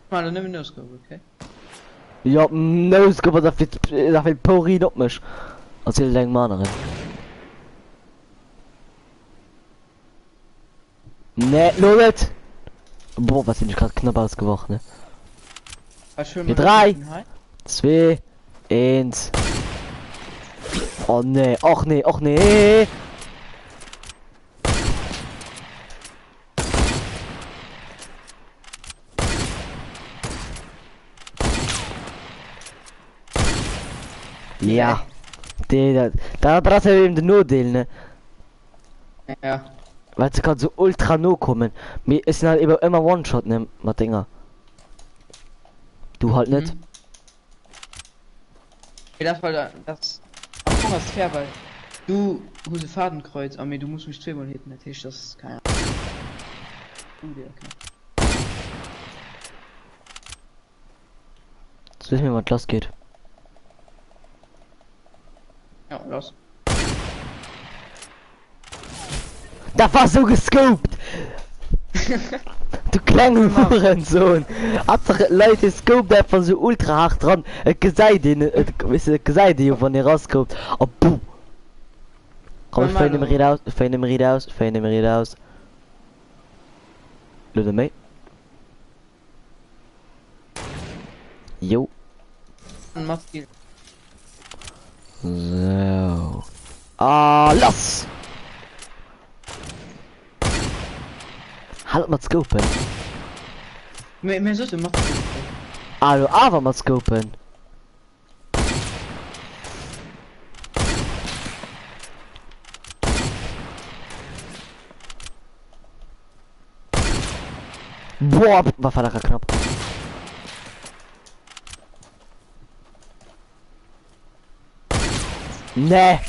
Mal, dann nimm No-Scope, okay?
Ja, No-Scope, da fehlt Porin auf mich. Erzähl deinen Mannerin. Ne, Loret! Boah, was bin ich gerade knapp ausgewacht, ne? Hier 3, 2, 1. Oh ne, ach ne. Ja, Da brast er eben den Notdeel, ne?
Ja.
Weil sie kann so ultra no kommen. Mir ist halt immer One-Shot, ne? Mit Dinger. Du halt nicht.
Das weil das auch was fair, weil du huse Fadenkreuz, aber du musst mich zweimal hitten, natürlich das ist keine Ahnung. Okay.
Jetzt wissen wir, was los geht.
Ja, los.
Da war so gescoped! Du kleiner Hurensohn! Einfach Leute scope einfach so ultra hart dran. Gesagt dir, wenn ihr rauskommt. Oh, puh! Komm, ich fein im Ried aus, fein im Ried aus, fein im Ried aus. Lüde mei. Jo. So. Ah, los! Halt mal scopen.
Mir so macht
Also, aber mal scopen. Boah, war verdammt knapp. Ne,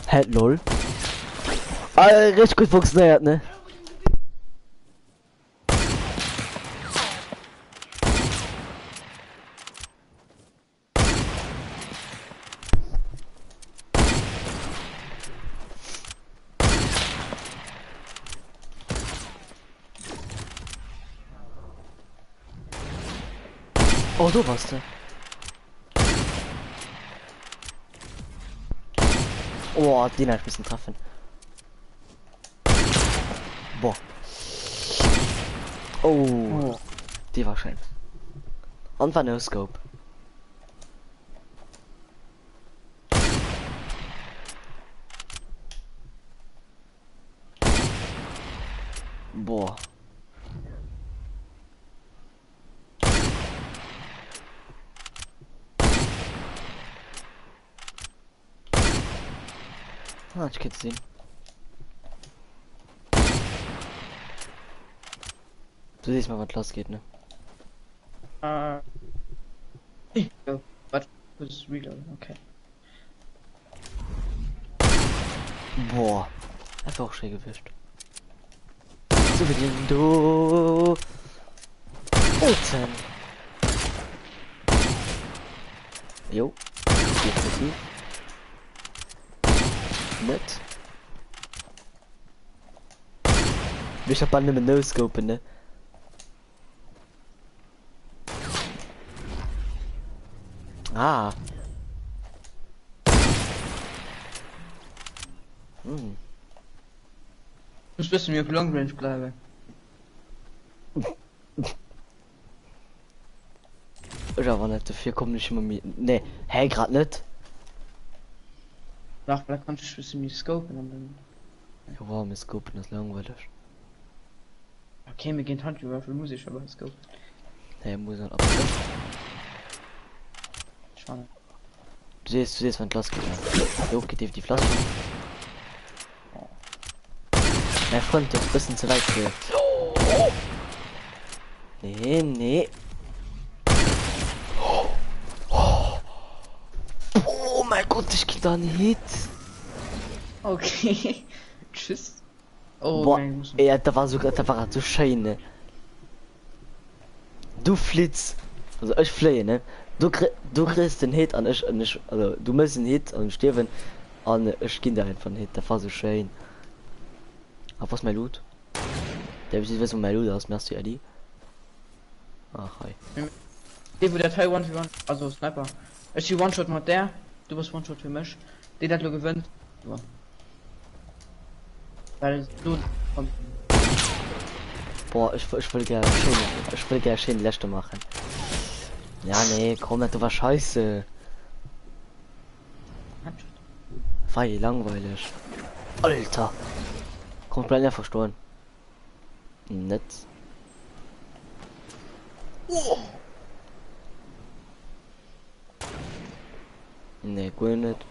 halt lol. Richtig gut funktioniert, ne? Oh, du warst du. Oh, den hat ich ein bisschen treffen. Boah. Oh. Die war schön. Und war no scope. Boah. Ah, ich kann's sehen. Du siehst mal, was losgeht, ne?
Oh, was ist reload? Okay.
Boah. Einfach auch schräg gewischt. So wie du. Ulten. Jo. Definitiv. Nett. Ich hab eine mit No-Scope, ne? Ah. Hm.
Du bist mir auf Long Range bleiben.
Oder war nicht, dafür kommt nicht immer mit. Ne, hey, grad nicht.
Nach vielleicht kannst du ein bisschen mehr scopen und dann.
Ja, wow, mit Scopen, das ist langweilig.
Okay, wir gehen Handjurwürfel, muss ich aber scopen.
Hey, muss dann ab.
Schade.
Du siehst, wann Glas geht. Jo, geht die Flasche. Mein Freund, du bist ein bisschen zu weit für. Nee, nee. Oh mein Gott, ich krieg da einen Hit.
Okay. Tschüss. Oh,
Boah,
nein, muss
ey, da war so schön. Du flitzt. Also ich flehe, ne? Du kriegst den Hit an ich, also du musst den Hit an Steven an ich ging da einfach einen Hit, der war so schön. Aber was mein Loot? Der wisst was mein Loot aus, merkst du Eddie? Ach hi.
der wo der Teil One für One, also Sniper. Ich die One-Shot mit der, du bist One-Shot für mich. Den hat du gewinnt. Ja. Weil du komm.
Boah, ich will gerne schön Lechte machen. Ja, nee, komm, das war scheiße. War hier langweilig. Alter. Komplett ja verstohlen. Nett. Oh. Nee, gut nicht.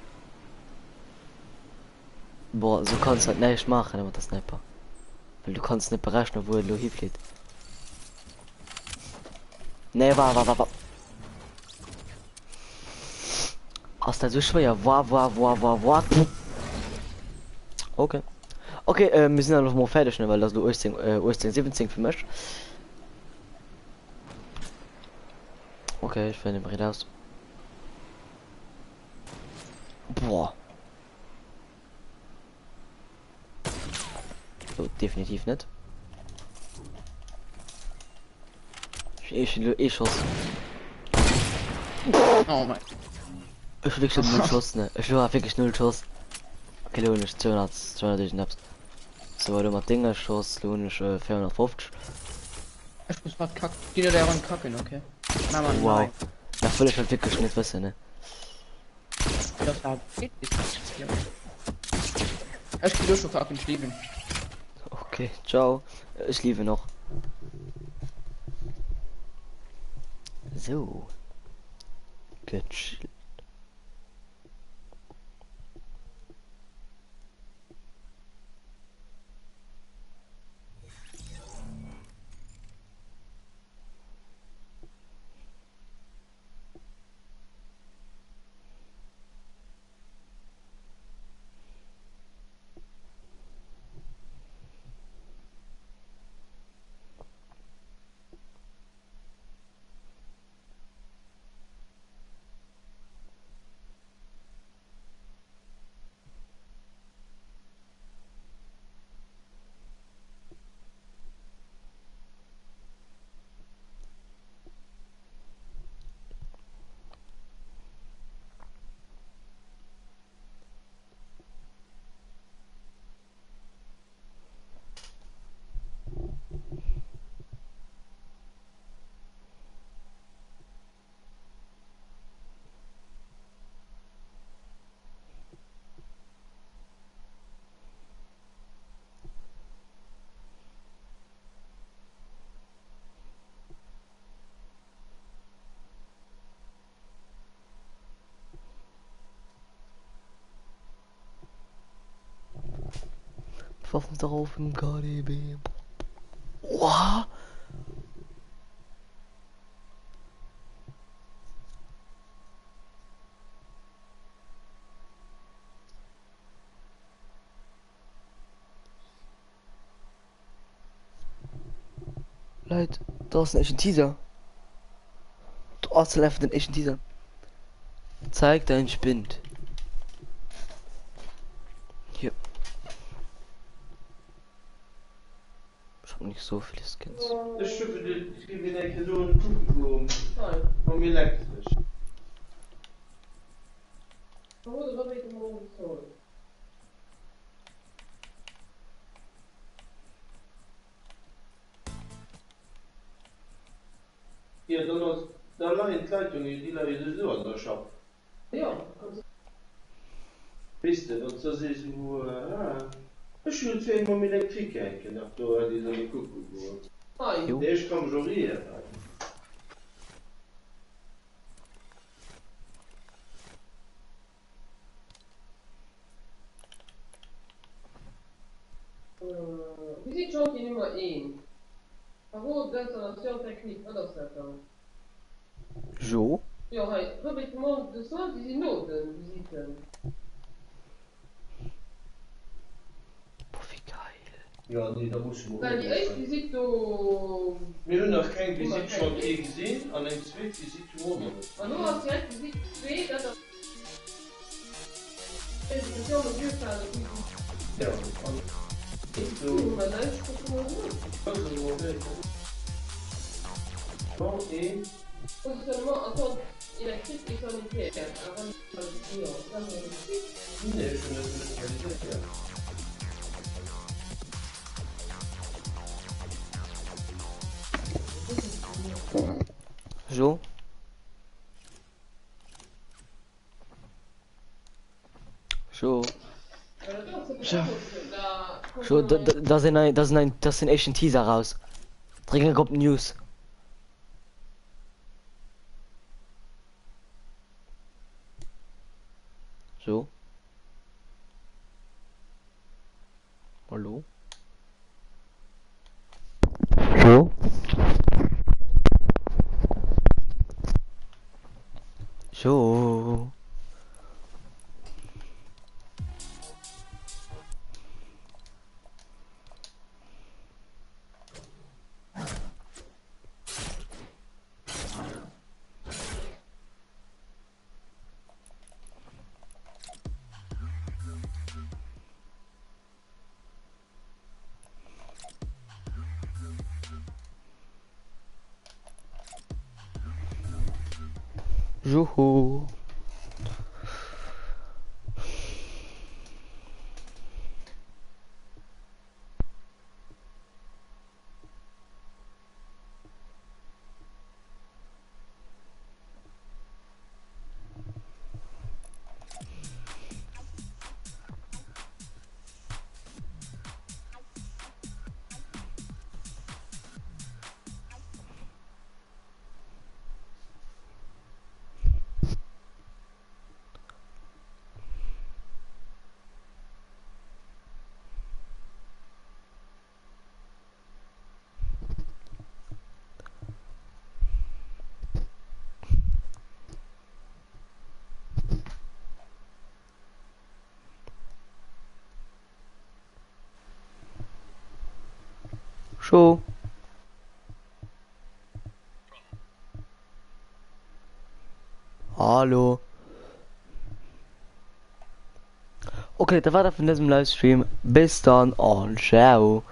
Boah, so kannst halt nicht machen mit der Sniper. Weil du kannst nicht berechnen, wo er hinfliegt. Nee, war. Aus der so schwer. War. Okay. Okay, wir sind ja noch mal fertig, ne, weil das du 18, 17 für mich. Okay, ich finde den aus. Boah. So, definitiv nicht. Ich schuss.
Oh mein.
Ich wirklich schon 0 Schuss, ne? Ich war wirklich 0 Schuss. Okay, lohnisch 200 Naps. So, du mal Dinger Schuss, lohnisch 450.
Ich muss mal kacken. Die der Rand kacken, okay. Mama,
Wow.
nein.
Da will ich halt wirklich nicht wissen, ne?
Das war. Ich will schon kacken, ich liebe ihn.
Okay, ciao. Ich liebe noch. So. Gechillt. Waffen darauf im KDB. Wow. Leute, da ist echt ein Teaser. Du hast einfach den echten Teaser. Zeig deinen Spind. Hier. Ich hab nicht so viele Skins.
Ich gebe dir so einen Kuchen vom elektrisch. Hier, da leihen Kleidung, die leihen so an der Shop.
Ja,
Wisst ihr, das ist wo, ich will für immer mit Elektrik hängen, nach da dieser Kuchen geworden.
hi.
Jo.
Der ist vom Jurier.
Wie sieht schon die Nummer 1? Warum Destination Technik? Was ist das dann?
Jo.
Ja, hi. Rubik Mond, das soll die Noten visiten.
Boah, wie geil.
Ja, nee, da muss ich mal
Weil die erste Visite du.
Wir haben noch kein Visit schon hier gesehen, an einem zweiten Visit gewonnen.
Und du hast direkt Visite 2, das ist. Präsentation mit Hilfe.
Ja, und
Du, weil da ist schon mal gut.
das ist wohl weg. Bon, et
Positionnement en tant qu'électrique et sanitaire. Avant de dire,
nee, ich finde das nicht Qualität, ja.
Jo. Jo. Jo, das sind echt ein Teaser raus. Trinken kommt News. So. Hallo? So? So. Juhu. So. Hallo. Okay, da war das von diesem Livestream. Bis dann und ciao.